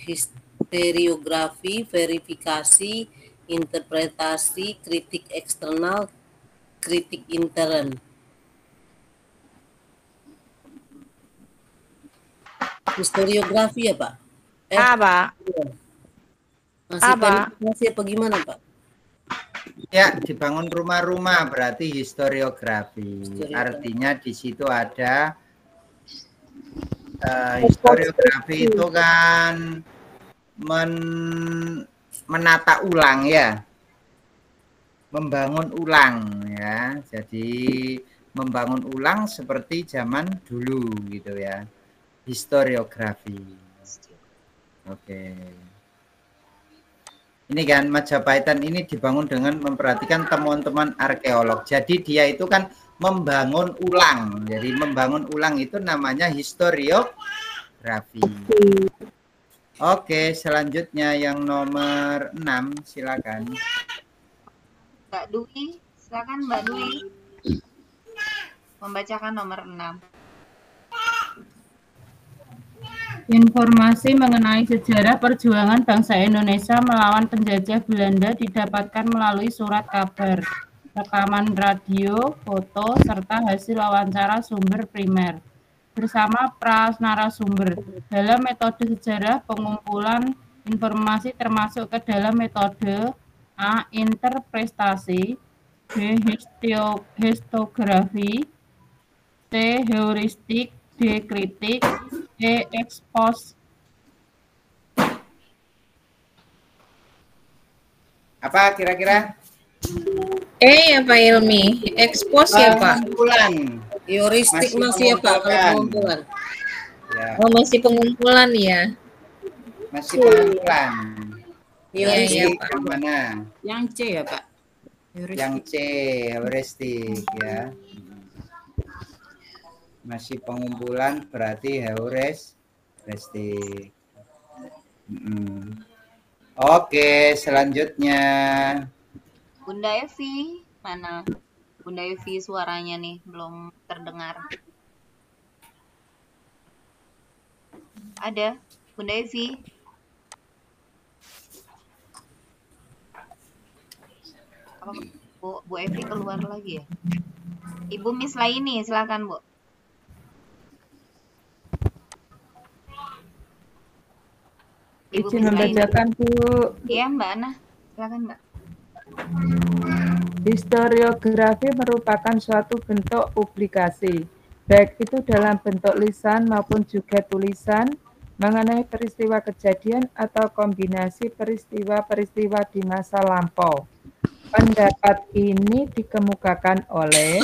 I: historiografi, verifikasi, interpretasi, kritik eksternal, kritik intern. Historiografi ya Pak?
C: Apa?
I: Masih
C: Apa?
I: penetrasi apa gimana Pak?
D: Ya, dibangun rumah-rumah berarti historiografi. Artinya di situ ada historiografi itu kan menata ulang ya, membangun ulang ya. Jadi membangun ulang seperti zaman dulu gitu ya, historiografi. Oke. Ini kan Majapahitan ini dibangun dengan memperhatikan temuan-temuan arkeolog. Jadi dia itu kan membangun ulang. Jadi membangun ulang itu namanya historiografi. Oke, selanjutnya yang nomor 6, silakan.
A: Mbak Dwi, silakan Mbak Dwi. Membacakan nomor 6.
K: Informasi mengenai sejarah perjuangan bangsa Indonesia melawan penjajah Belanda didapatkan melalui surat kabar, rekaman radio, foto, serta hasil wawancara sumber primer bersama narasumber. Dalam metode sejarah, pengumpulan informasi termasuk ke dalam metode A. Interpretasi, B. Histografi, C. Heuristik, D. Kritik, E. Expose.
D: Apa kira-kira?
F: Ya Pak Ilmi, expose ya Pak.
D: Pengumpulan.
I: Heuristik masih ya Pak kalau pengumpulan.
D: Ya.
F: Oh masih pengumpulan ya.
D: Masih pengumpulan.
F: Iya Pak.
D: Yang mana?
K: Yang C ya Pak. Heuristik.
D: Yang C, heuristik ya. Masih pengumpulan berarti heuristik. Oke, selanjutnya.
A: Bunda Evi, mana? Bunda Evi suaranya nih belum terdengar. Ada Bunda Evi? Apa Bu Evi keluar lagi ya? Ibu Miss Laini, silakan Bu. Ibu
B: Izin
A: Miss Laini.
B: membacakan Bu.
A: Iya Mbak Ana, silakan Mbak.
B: Historiografi merupakan suatu bentuk publikasi, baik itu dalam bentuk lisan maupun juga tulisan, mengenai peristiwa kejadian atau kombinasi peristiwa-peristiwa di masa lampau. Pendapat ini dikemukakan oleh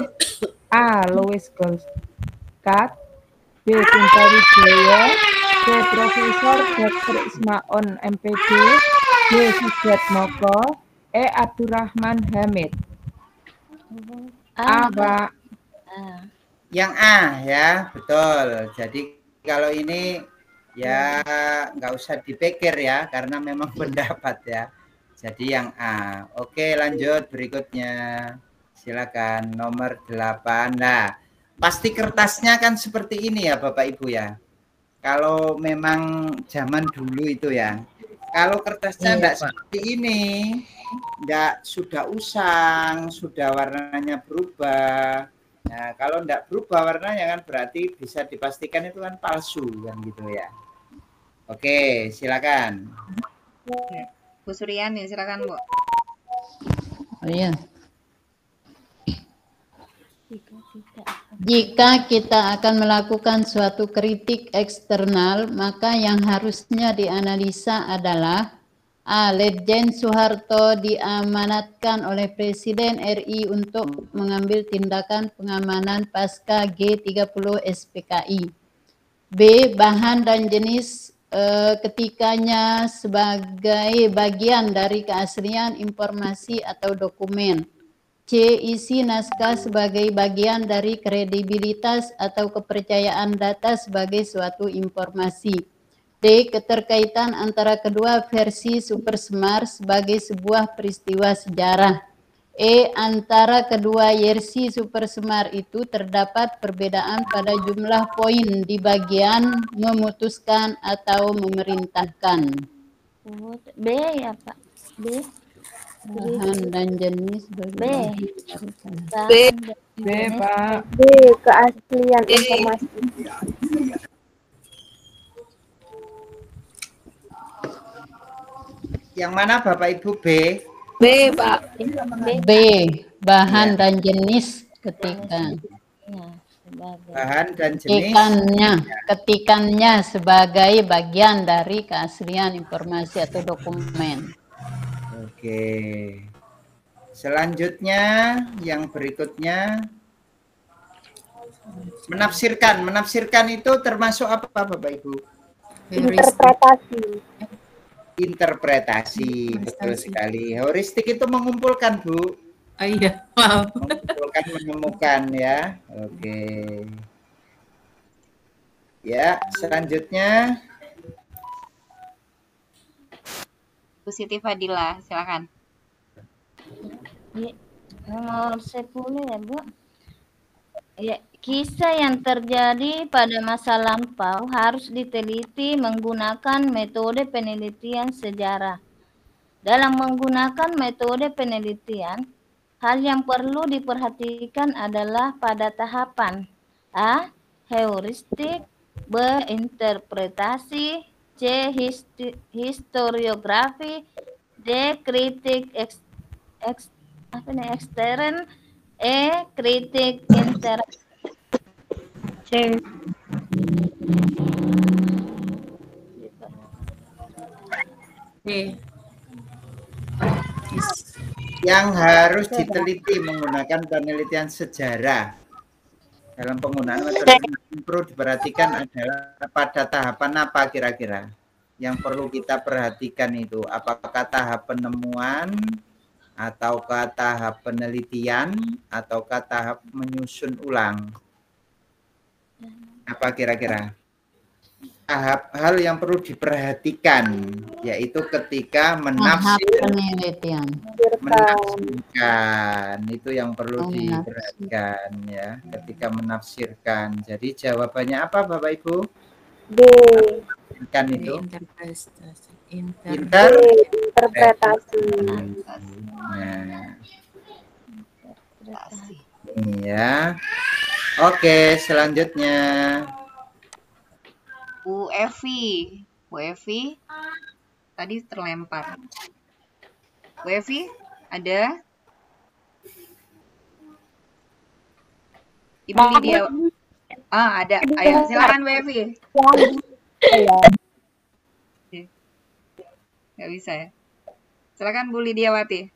B: A. Louis Goldcat, B. Kunto Wijaya, C. Profesor Dr. Ismaon MPD, D. Sujiatmoko, E. Abdurrahman Hamid. A, Pak.
D: Yang A ya, betul. Jadi kalau ini ya nggak usah dipikir ya, karena memang pendapat ya. Jadi yang A. Oke, lanjut berikutnya. Silakan nomor 8. Nah, pasti kertasnya kan seperti ini ya Bapak Ibu ya. Kalau memang zaman dulu itu ya. Kalau kertasnya enggak seperti ini, enggak sudah usang, sudah warnanya berubah. Nah, kalau enggak berubah warnanya kan berarti bisa dipastikan itu kan palsu kan gitu ya. Oke, silakan.
A: Bu Suryani, silakan Bu.
E: Oh iya. Jika kita akan melakukan suatu kritik eksternal, maka yang harusnya dianalisa adalah A. Letjen Soeharto diamanatkan oleh Presiden RI untuk mengambil tindakan pengamanan pasca G30 SPKI. B. Bahan dan jenis ketikanya sebagai bagian dari keaslian informasi atau dokumen. C. Isi naskah sebagai bagian dari kredibilitas atau kepercayaan data sebagai suatu informasi. D. Keterkaitan antara kedua versi supersemar sebagai sebuah peristiwa sejarah. E. Antara kedua versi supersemar itu terdapat perbedaan pada jumlah poin di bagian memutuskan atau memerintahkan.
J: B ya Pak. B.
E: Bahan dan jenis
J: B.
B: B, Pak.
H: B. Keaslian informasi.
D: Yang mana Bapak Ibu B?
F: B Pak.
E: B. Bahan dan jenis ketikan.
D: Bahan dan jenis.
E: Ketikannya sebagai bagian dari keaslian informasi atau dokumen.
D: Oke. Selanjutnya yang berikutnya menafsirkan. Menafsirkan itu termasuk apa Bapak Ibu?
H: Interpretasi.
D: Interpretasi, betul sekali. Heuristik itu mengumpulkan, Bu.
K: Oh iya, maaf.
D: Mengumpulkan, menemukan ya. Oke. Ya, selanjutnya
A: Bu Siti Fadila, silakan.
J: Ya, nomor 10 ya, Bu. Ya, kisah yang terjadi pada masa lampau harus diteliti menggunakan metode penelitian sejarah. Dalam menggunakan metode penelitian, hal yang perlu diperhatikan adalah pada tahapan A. Heuristik, B. Interpretasi, C. Historiografi, D. Kritik ekstern, E. Kritik intern.
C: C.
D: Yang harus diteliti menggunakan penelitian sejarah dalam penggunaan metode yang perlu diperhatikan adalah pada tahapan apa kira-kira yang perlu kita perhatikan itu, apakah tahap penemuan ataukah tahap penelitian ataukah tahap menyusun ulang, apa kira-kira tahap hal yang perlu diperhatikan, yaitu ketika menafsirkan itu yang perlu diperhatikan ya, ketika menafsirkan. Jadi jawabannya apa Bapak Ibu?
H: D.
D: Kan itu
H: Interpretasi.
D: Nah. Iya. Oke, selanjutnya
A: Bu Evi. Bu Evi tadi terlempar. Bu Evi, ada? Ibu Lydia. Ada. Ayo, silakan Bu Evi. Nggak bisa ya. Silakan Bu Lydiawati.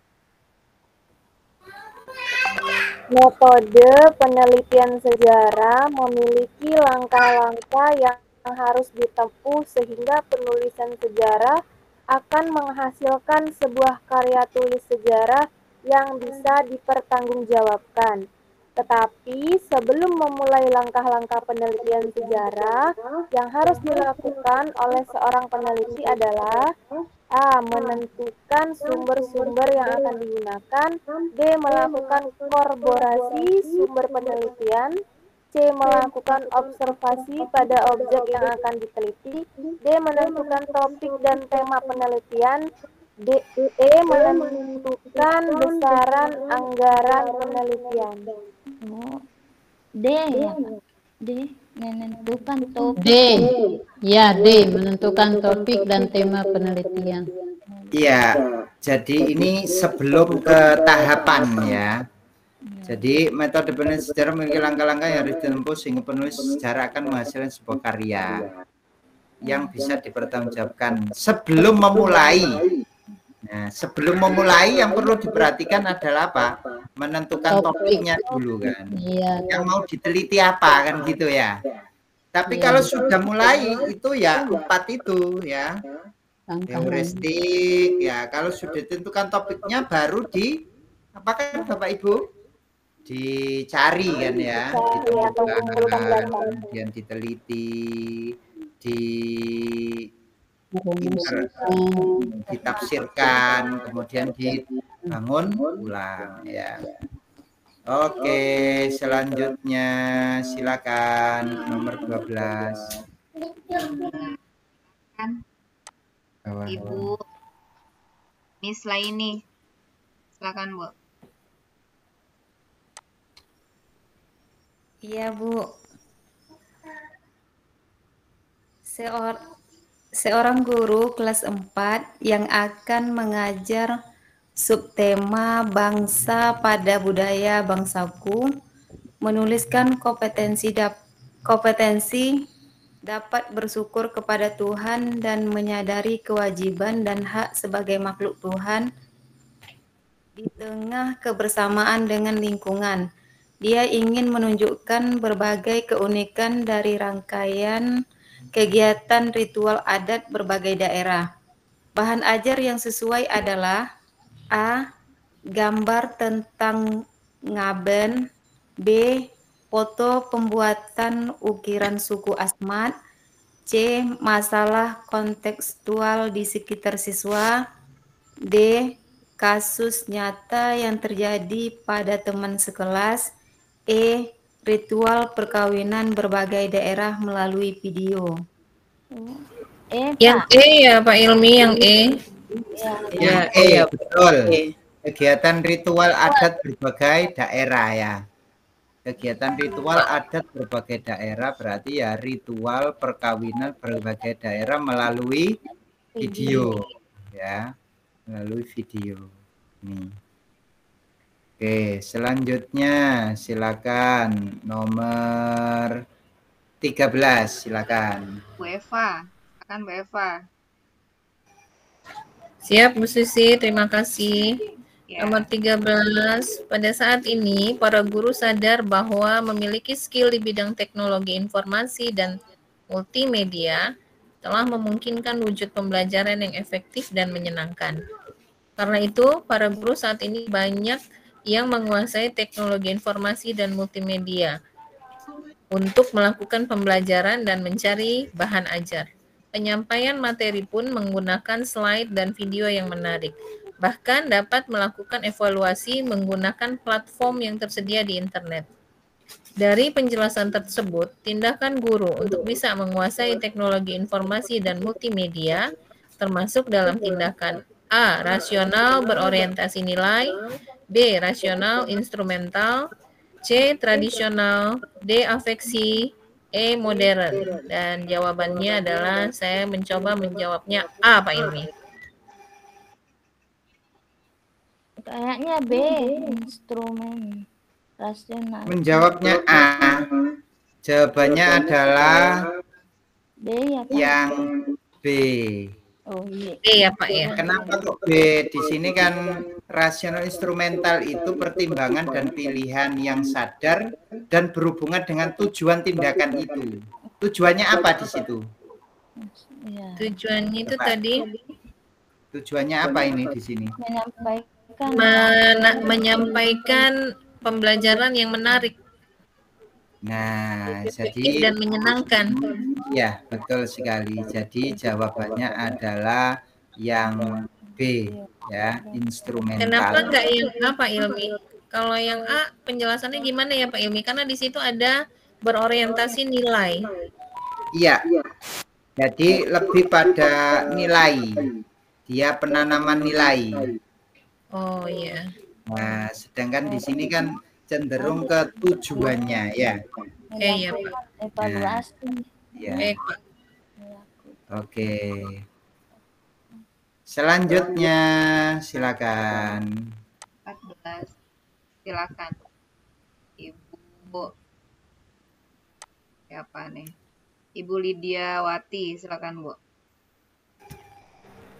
H: Metode penelitian sejarah memiliki langkah-langkah yang harus ditempuh sehingga penulisan sejarah akan menghasilkan sebuah karya tulis sejarah yang bisa dipertanggungjawabkan. Tetapi sebelum memulai langkah-langkah penelitian sejarah, yang harus dilakukan oleh seorang peneliti adalah A. Menentukan sumber-sumber yang akan digunakan, B. Melakukan korborasi sumber penelitian, C. Melakukan observasi pada objek yang akan diteliti, D. Menentukan topik dan tema penelitian, E. Menentukan besaran anggaran penelitian.
J: D ya Pak. D. Menentukan topik.
E: D. Ya, D. Menentukan topik dan tema penelitian.
D: Iya, jadi ini sebelum ke tahapan ya. Jadi metode penulis sejarah memiliki langkah-langkah yang harus ditempuh sehingga penulis sejarah akan menghasilkan sebuah karya yang bisa dipertanggungjawabkan sebelum memulai. Nah, sebelum memulai yang perlu diperhatikan adalah apa? Menentukan topiknya dulu kan. Yang mau diteliti apa kan gitu ya. Tapi kalau sudah mulai itu ya 4 itu ya. Heuristik ya, kalau sudah ditentukan topiknya baru di apakah Bapak Ibu dicari kan ya, ditemukan, kemudian diteliti, ditafsirkan, kemudian dibangun ulang ya. Oke, selanjutnya silakan nomor 12.
A: Ibu Miss Laini. Silakan, Bu.
L: Iya, Bu. Seorang guru kelas 4 yang akan mengajar subtema bangsa pada budaya bangsaku menuliskan kompetensi dapat bersyukur kepada Tuhan dan menyadari kewajiban dan hak sebagai makhluk Tuhan di tengah kebersamaan dengan lingkungan. Dia ingin menunjukkan berbagai keunikan dari rangkaian kegiatan ritual adat berbagai daerah. Bahan ajar yang sesuai adalah A. Gambar tentang ngaben, B. Foto pembuatan ukiran suku Asmat, C. Masalah kontekstual di sekitar siswa, D. Kasus nyata yang terjadi pada teman sekelas. E. Ritual perkawinan berbagai daerah melalui video.
F: Yang E ya Pak Ilmi, yang E.
D: Yang E, betul. Kegiatan ritual adat berbagai daerah ya. Kegiatan ritual adat berbagai daerah berarti ya ritual perkawinan berbagai daerah melalui video ya, melalui video. Nih. Oke, selanjutnya silakan nomor 13, silakan.
A: Bu Eva, akan Bu Eva.
F: Siap Bu Susi, terima kasih.
A: Ya.
F: Nomor 13, pada saat ini para guru sadar bahwa memiliki skill di bidang teknologi informasi dan multimedia telah memungkinkan wujud pembelajaran yang efektif dan menyenangkan. Karena itu, para guru saat ini banyak yang menguasai teknologi informasi dan multimedia untuk melakukan pembelajaran dan mencari bahan ajar. Penyampaian materi pun menggunakan slide dan video yang menarik. Bahkan dapat melakukan evaluasi menggunakan platform yang tersedia di internet. Dari penjelasan tersebut, tindakan guru untuk bisa menguasai teknologi informasi dan multimedia termasuk dalam tindakan A. Rasional berorientasi nilai, B. Rasional instrumental, C. Tradisional, D. Afeksi, E. Modern. Dan jawabannya adalah saya mencoba menjawabnya A, Pak Ilmi.
J: Kayaknya B. Instrumen rasional.
D: Menjawabnya A. Jawabannya adalah
J: B ya Pak.
D: yang B.
J: Oh iya.
F: B ya Pak ya.
D: Kenapa kok B? Di sini kan rasional instrumental itu pertimbangan dan pilihan yang sadar dan berhubungan dengan tujuan tindakan itu. Tujuannya apa di situ?
J: Ya.
F: Tujuannya itu
D: Apa?
F: tadi
D: Tujuannya apa ini di sini?
F: menyampaikan pembelajaran yang menarik
D: Nah,
F: efektif
D: jadi
F: dan menyenangkan.
D: ya, betul sekali. Jadi jawabannya adalah yang B ya, instrumental.
F: Kenapa enggak yang A, Pak Ilmi? Kalau yang A penjelasannya gimana ya Pak Ilmi? Karena di situ ada berorientasi nilai.
D: Iya. Jadi lebih pada nilai. Dia penanaman nilai.
F: Oh iya.
D: Nah, sedangkan di sini kan cenderung ke tujuannya ya.
F: Iya Pak.
J: Evaluasi.
D: Ya.
F: Baik Pak.
D: Oke. Selanjutnya silakan.
A: 14. Silakan. Ibu siapa nih? Ibu Lydia Wati, silakan Bu.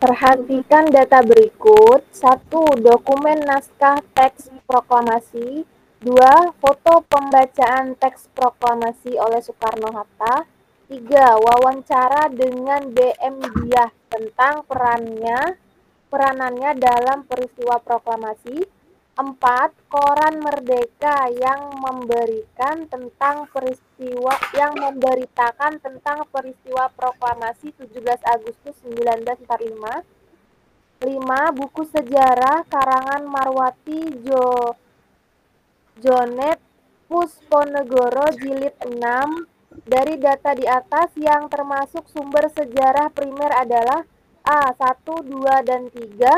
H: Perhatikan data berikut. 1. Dokumen naskah teks proklamasi. 2. Foto pembacaan teks proklamasi oleh Soekarno-Hatta. 3. Wawancara dengan BM Diah tentang peranannya dalam peristiwa proklamasi. 4. Koran Merdeka yang memberitakan tentang peristiwa proklamasi 17 Agustus 1945. 5. Buku sejarah karangan Marwati Jonet Pusponegoro jilid 6. Dari data di atas yang termasuk sumber sejarah primer adalah A. 1, 2, dan 3,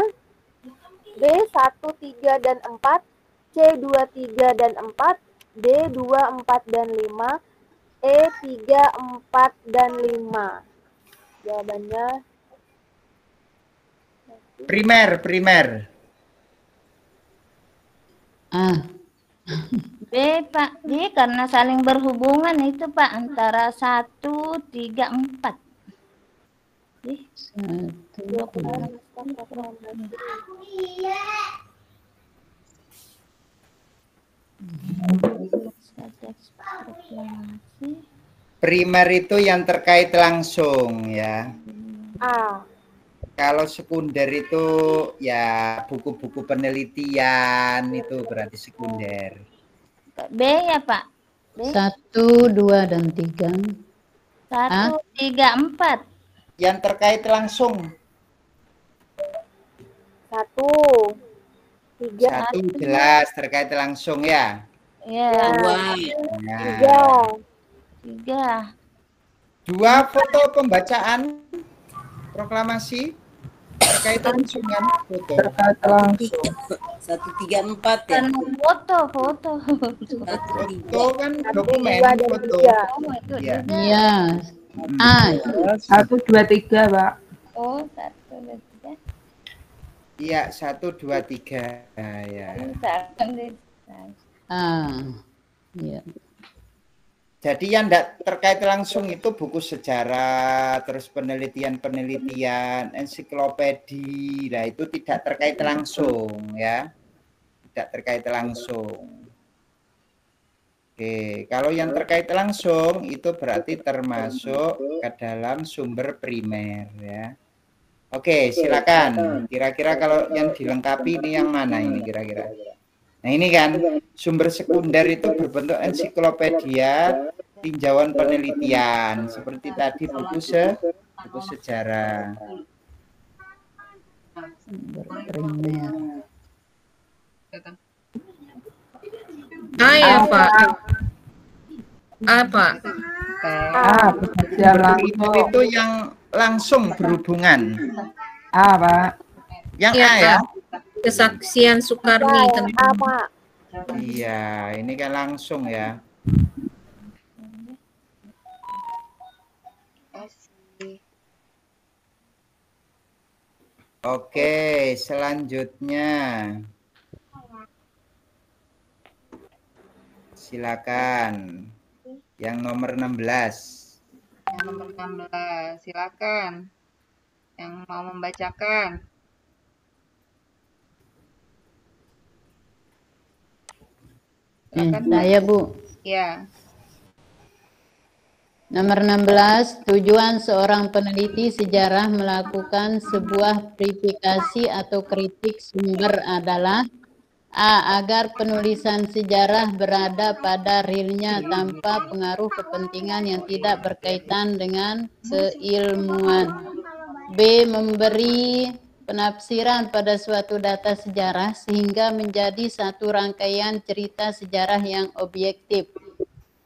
H: B. 1, 3, dan 4, C. 2, 3, dan 4, D. 2, 4, dan 5, E. 3, 4, dan 5. Jawabannya
D: Primer.
E: Ah,
J: B Pak. D karena saling berhubungan itu Pak antara 1, 3, 4.
D: Primer itu yang terkait langsung ya.
H: A.
D: Kalau sekunder itu ya buku-buku penelitian itu berarti sekunder.
J: B ya Pak. B.
E: 1, 2, dan 3.
J: 1, 3, 4.
D: Yang terkait langsung.
H: 1, 1, 3,
D: Satu jelas terkait langsung ya.
J: Ya.
I: 2,
D: Nah,
J: 3.
D: 2 foto pembacaan proklamasi terkait langsung kan foto.
B: Terkait langsung.
I: 1, 3, 4 ya.
J: Foto.
D: Foto kan dokumen
H: 2 dan
D: foto.
H: 3.
J: Oh, itu
D: Iya.
J: juga.
E: Iya. A.
B: 1, 2, 3, Pak.
J: Oh, 1, 2, 3.
D: Iya, 1, 2, 3. Nah, ya.
E: A. Iya.
D: Jadi yang tidak terkait langsung itu buku sejarah, terus penelitian-penelitian, ensiklopedi. Nah, itu tidak terkait langsung ya. Tidak terkait langsung. Oke, kalau yang terkait langsung itu berarti termasuk ke dalam sumber primer ya. Oke, silakan. Kira-kira kalau yang dilengkapi ini yang mana ini kira-kira? Nah, ini kan sumber sekunder itu berbentuk ensiklopedia, tinjauan penelitian seperti tadi buku sejarah.
E: Sumber primer.
F: Ya Pak. Apa?
B: Bekerja langsung.
D: Itu yang langsung berhubungan.
B: Pak.
D: Yang
F: Iya,
D: A ya.
F: Pak. Kesaksian Soekarni tentang
D: Iya, ini kan langsung ya. Oke, selanjutnya. Silakan. Yang nomor 16.
A: Yang nomor 16, silakan. Yang mau membacakan.
E: Saya Bu.
A: Ya.
E: Nomor 16, tujuan seorang peneliti sejarah melakukan sebuah verifikasi atau kritik sumber adalah A. Agar penulisan sejarah berada pada realnya tanpa pengaruh kepentingan yang tidak berkaitan dengan keilmuan. B. Memberi penafsiran pada suatu data sejarah sehingga menjadi satu rangkaian cerita sejarah yang objektif.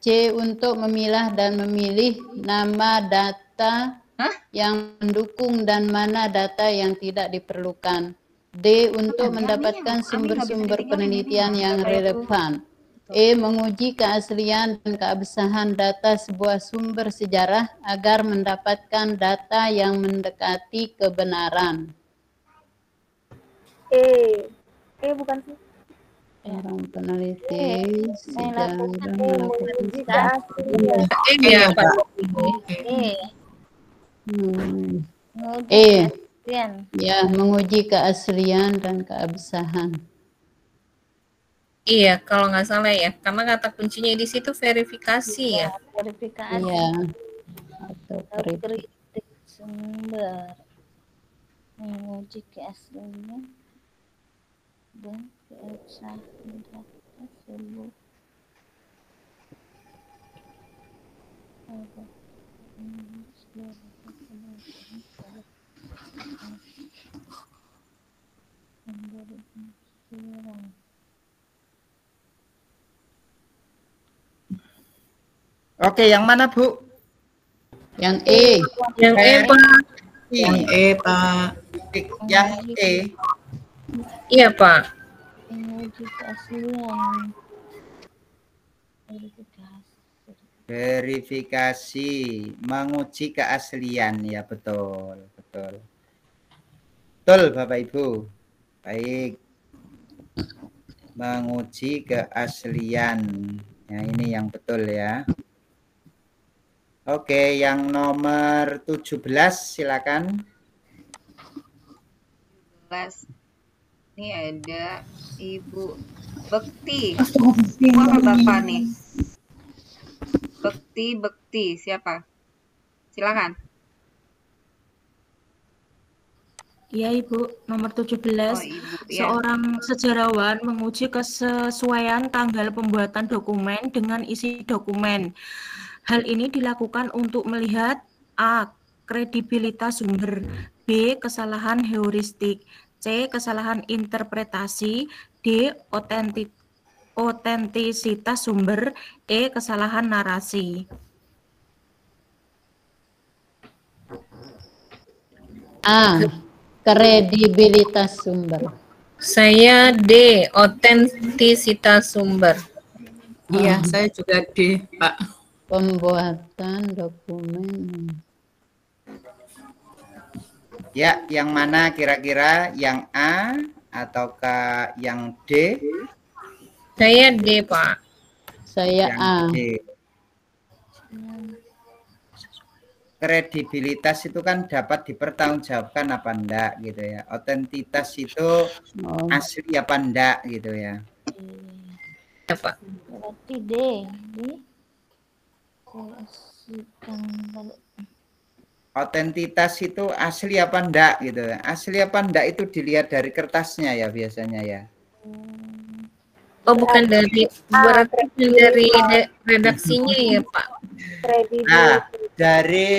E: C. Untuk memilah dan memilih nama data yang mendukung dan mana data yang tidak diperlukan. D. Untuk mendapatkan sumber-sumber penelitian yang relevan. E. Menguji keaslian dan keabsahan data sebuah sumber sejarah agar mendapatkan data yang mendekati kebenaran.
H: Bukan sih.
E: Orang peneliti sejarah
H: Menguji keaslian.
F: Iya, Pak.
E: Ya, menguji keaslian dan keabsahan.
F: Iya, kalau nggak salah ya, karena kata kuncinya di situ verifikasi ya.
J: Verifikasi.
E: Iya. Atau
J: kritik sumber. Menguji keaslian dan keabsahan data tersebut.
D: Oke, yang mana Bu?
E: Yang E.
F: Yang E, Pak.
I: Yang E, Pak.
D: Yang E.
F: Iya, Pak.
J: Menguji keaslian.
D: Verifikasi, menguji keaslian ya, betul. Betul Bapak Ibu. Baik. Menguji keaslian. Ya, ini yang betul ya. Oke, yang nomor 17 silakan.
A: 17. Ini ada Ibu Bekti. Siapa Bapak nih? Bekti, siapa? Silakan.
M: Iya Ibu, nomor 17.
A: Ibu, ya.
M: Seorang sejarawan menguji kesesuaian tanggal pembuatan dokumen dengan isi dokumen. Hal ini dilakukan untuk melihat A. Kredibilitas sumber, B. Kesalahan heuristik, C. Kesalahan interpretasi. D. Otentisitas sumber. E. Kesalahan narasi.
E: A. Kredibilitas sumber.
F: Saya D. Otentisitas sumber.
K: Iya, saya juga D, Pak.
E: Pembuatan dokumen.
D: Ya, yang mana kira-kira? Yang A ataukah yang D?
F: Saya D, Pak.
E: Saya
D: Yang
E: A.
D: D. Kredibilitas itu kan dapat dipertanggungjawabkan apa enggak gitu ya. Otentitas itu asli apa enggak gitu ya.
F: Ya, Pak.
J: Berarti D.
D: Otentitas itu asli apa enggak gitu ya. Asli apa enggak itu dilihat dari kertasnya ya biasanya ya.
F: Oh, bukan dari berarti dari redaksinya ya, Pak.
D: Nah, dari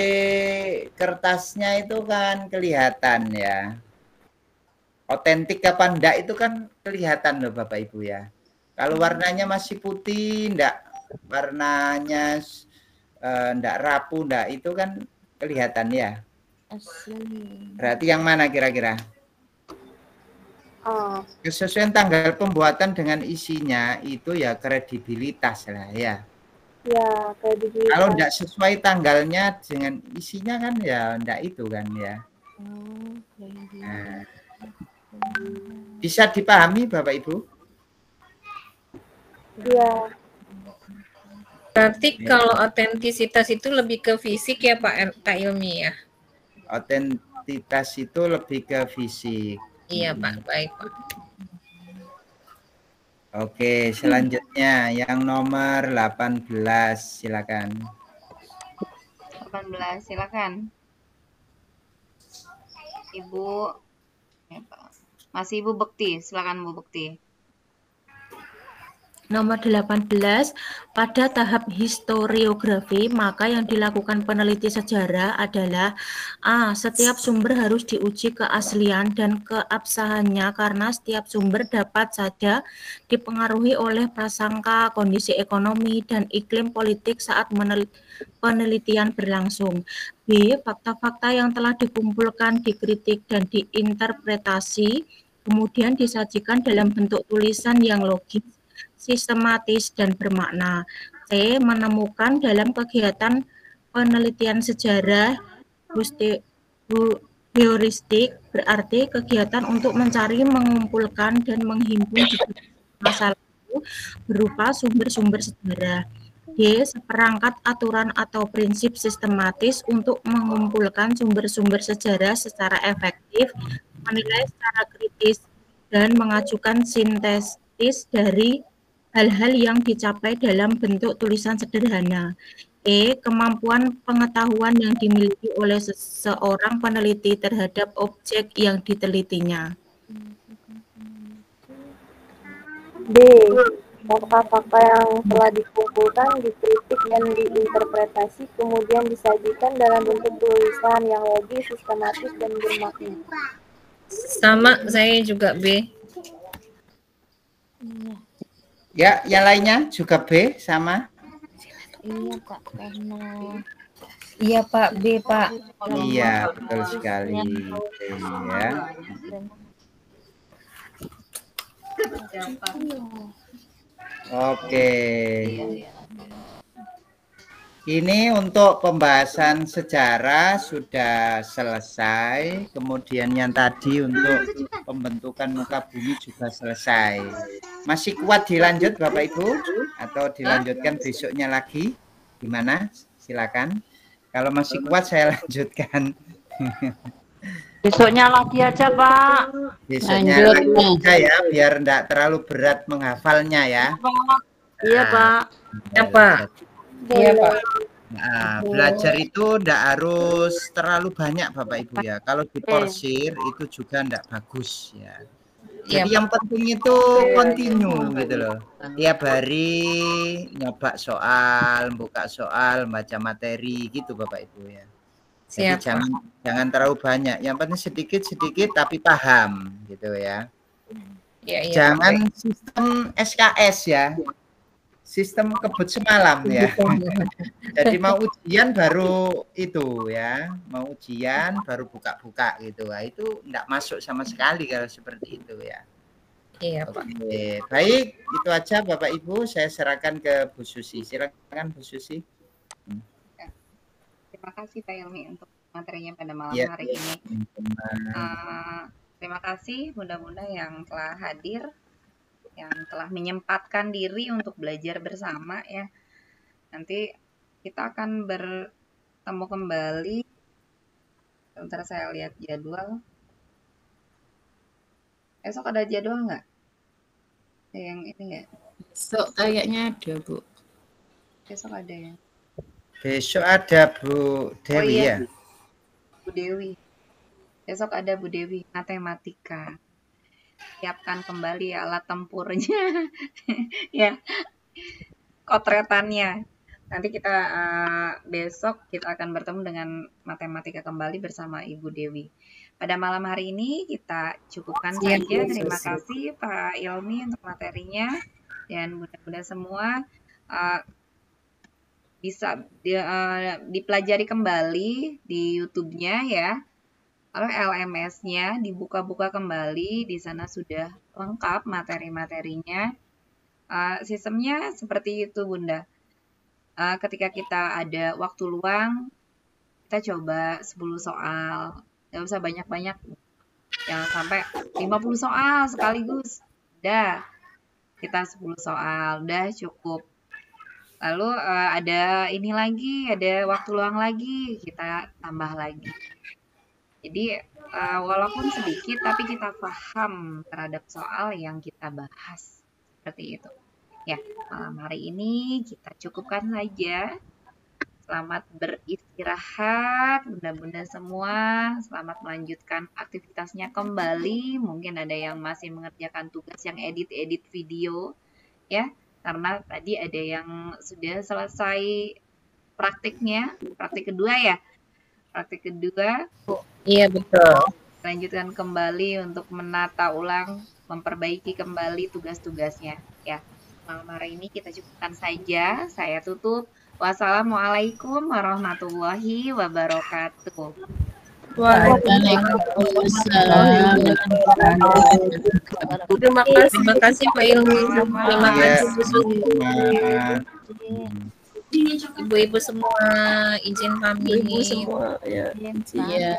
D: kertasnya itu kan kelihatan ya. Otentik apa enggak itu kan kelihatan loh Bapak Ibu ya. Kalau warnanya masih putih, enggak warnanya enggak rapuh, enggak itu kan kelihatan ya. Berarti yang mana kira-kira? Kesesuaian tanggal pembuatan dengan isinya itu ya kredibilitas lah ya.
H: Ya, kredibilitas.
D: Kalau enggak sesuai tanggalnya dengan isinya kan ya enggak itu kan ya. Nah, bisa dipahami Bapak Ibu?
H: Iya.
F: Berarti kalau otentisitas itu lebih ke fisik ya Pak Ilmi ya?
D: Otentitas itu lebih ke fisik.
F: Iya Pak, baik Pak.
D: Oke, selanjutnya yang nomor 18, silakan.
A: 18, silakan. Ibu, masih Ibu Bekti, silakan Bu Bekti.
M: Nomor 18, pada tahap historiografi, maka yang dilakukan peneliti sejarah adalah A. Setiap sumber harus diuji keaslian dan keabsahannya karena setiap sumber dapat saja dipengaruhi oleh prasangka, kondisi ekonomi, dan iklim politik saat penelitian berlangsung. B. Fakta-fakta yang telah dikumpulkan, dikritik, dan diinterpretasi, kemudian disajikan dalam bentuk tulisan yang logis, sistematis dan bermakna. C. Menemukan dalam kegiatan penelitian sejarah heuristik, berarti kegiatan untuk mencari, mengumpulkan, dan menghimpun masa lalu berupa sumber-sumber sejarah. D. Seperangkat aturan atau prinsip sistematis untuk mengumpulkan sumber-sumber sejarah secara efektif, menilai secara kritis, dan mengajukan sintesis dari hal-hal yang dicapai dalam bentuk tulisan sederhana. E. Kemampuan pengetahuan yang dimiliki oleh seorang peneliti terhadap objek yang ditelitinya.
H: D. Fakta-fakta yang telah dikumpulkan, dikritik, dan diinterpretasi, kemudian disajikan dalam bentuk tulisan yang logis, sistematis, dan bermakna.
F: Sama, saya juga B.
D: Ya, yang lainnya juga B sama?
J: Iya Pak, karena iya Pak, B Pak.
D: Iya, betul sekali. Ya. Oke. Ini untuk pembahasan sejarah sudah selesai. Kemudian yang tadi untuk pembentukan muka bumi juga selesai. Masih kuat dilanjut Bapak Ibu? Atau dilanjutkan besoknya lagi? Gimana? Silakan. Kalau masih kuat saya lanjutkan.
C: Besoknya lagi aja Pak.
D: Besoknya lagi aja ya, biar enggak terlalu berat menghafalnya ya.
C: Iya Pak.
F: Ya Pak. Iya Pak.
D: Nah, belajar itu enggak harus terlalu banyak Bapak Ibu ya. Kalau diporsir itu juga enggak bagus ya. Jadi yang penting itu continue gitu loh. Tiap hari nyoba soal, buka soal, baca materi gitu Bapak Ibu ya. Jadi
F: Siap, Pak.
D: jangan terlalu banyak. Yang penting sedikit-sedikit tapi paham gitu ya.
F: Ya, iya,
D: Jangan sistem SKS ya. Sistem kebut semalam ya. Jadi mau ujian baru itu ya. Mau ujian baru buka-buka gitu. Nah, itu enggak masuk sama sekali kalau seperti itu ya.
F: Iya, Pak.
D: Oke, baik. Itu aja Bapak Ibu. Saya serahkan ke Bu Susi. Silakan Bu Susi.
A: Terima kasih Pak Ilmi untuk materinya pada malam
D: Ya.
A: hari ini. Terima kasih bunda-bunda yang telah hadir, yang telah menyempatkan diri untuk belajar bersama ya. Nanti kita akan bertemu kembali. Sebentar saya lihat jadwal. Esok ada jadwal nggak? Yang ini nggak?
K: Besok kayaknya ada, Bu.
A: Besok ada ya?
D: Besok ada Bu Dewi
A: iya.
D: ya.
A: Bu Dewi. Besok ada Bu Dewi, matematika. Siapkan kembali alat tempurnya. Ya, kotretannya. Nanti kita besok kita akan bertemu dengan matematika kembali bersama Ibu Dewi. Pada malam hari ini kita cukupkan saja. Terima kasih Pak Ilmi untuk materinya dan bunda-bunda semua bisa dipelajari kembali di YouTube-nya ya. Lalu LMS-nya dibuka-buka kembali, di sana sudah lengkap materi-materinya. Sistemnya seperti itu Bunda. Ketika kita ada waktu luang, kita coba 10 soal. Gak usah banyak-banyak. Jangan sampai 50 soal sekaligus. Udah, kita 10 soal. Udah cukup. Lalu ada ini lagi, ada waktu luang lagi, kita tambah lagi. Jadi walaupun sedikit, tapi kita paham terhadap soal yang kita bahas. Seperti itu. Ya, malam hari ini kita cukupkan saja. Selamat beristirahat, bunda-bunda semua. Selamat melanjutkan aktivitasnya kembali. Mungkin ada yang masih mengerjakan tugas yang edit-edit video. Ya, karena tadi ada yang sudah selesai praktiknya. Praktik kedua ya. Praktik kedua.
F: Iya, betul.
A: Lanjutkan kembali untuk menata ulang, memperbaiki kembali tugas-tugasnya. Ya, malam hari ini kita cukupkan saja. Saya tutup. Wassalamualaikum warahmatullahi wabarakatuh.
E: Waalaikumsalam.
F: Terima kasih Pak Ilmi. Terima kasih Bu Susi. Ibu-ibu semua izin pamit.
B: Ibu semua ya.
E: Iya.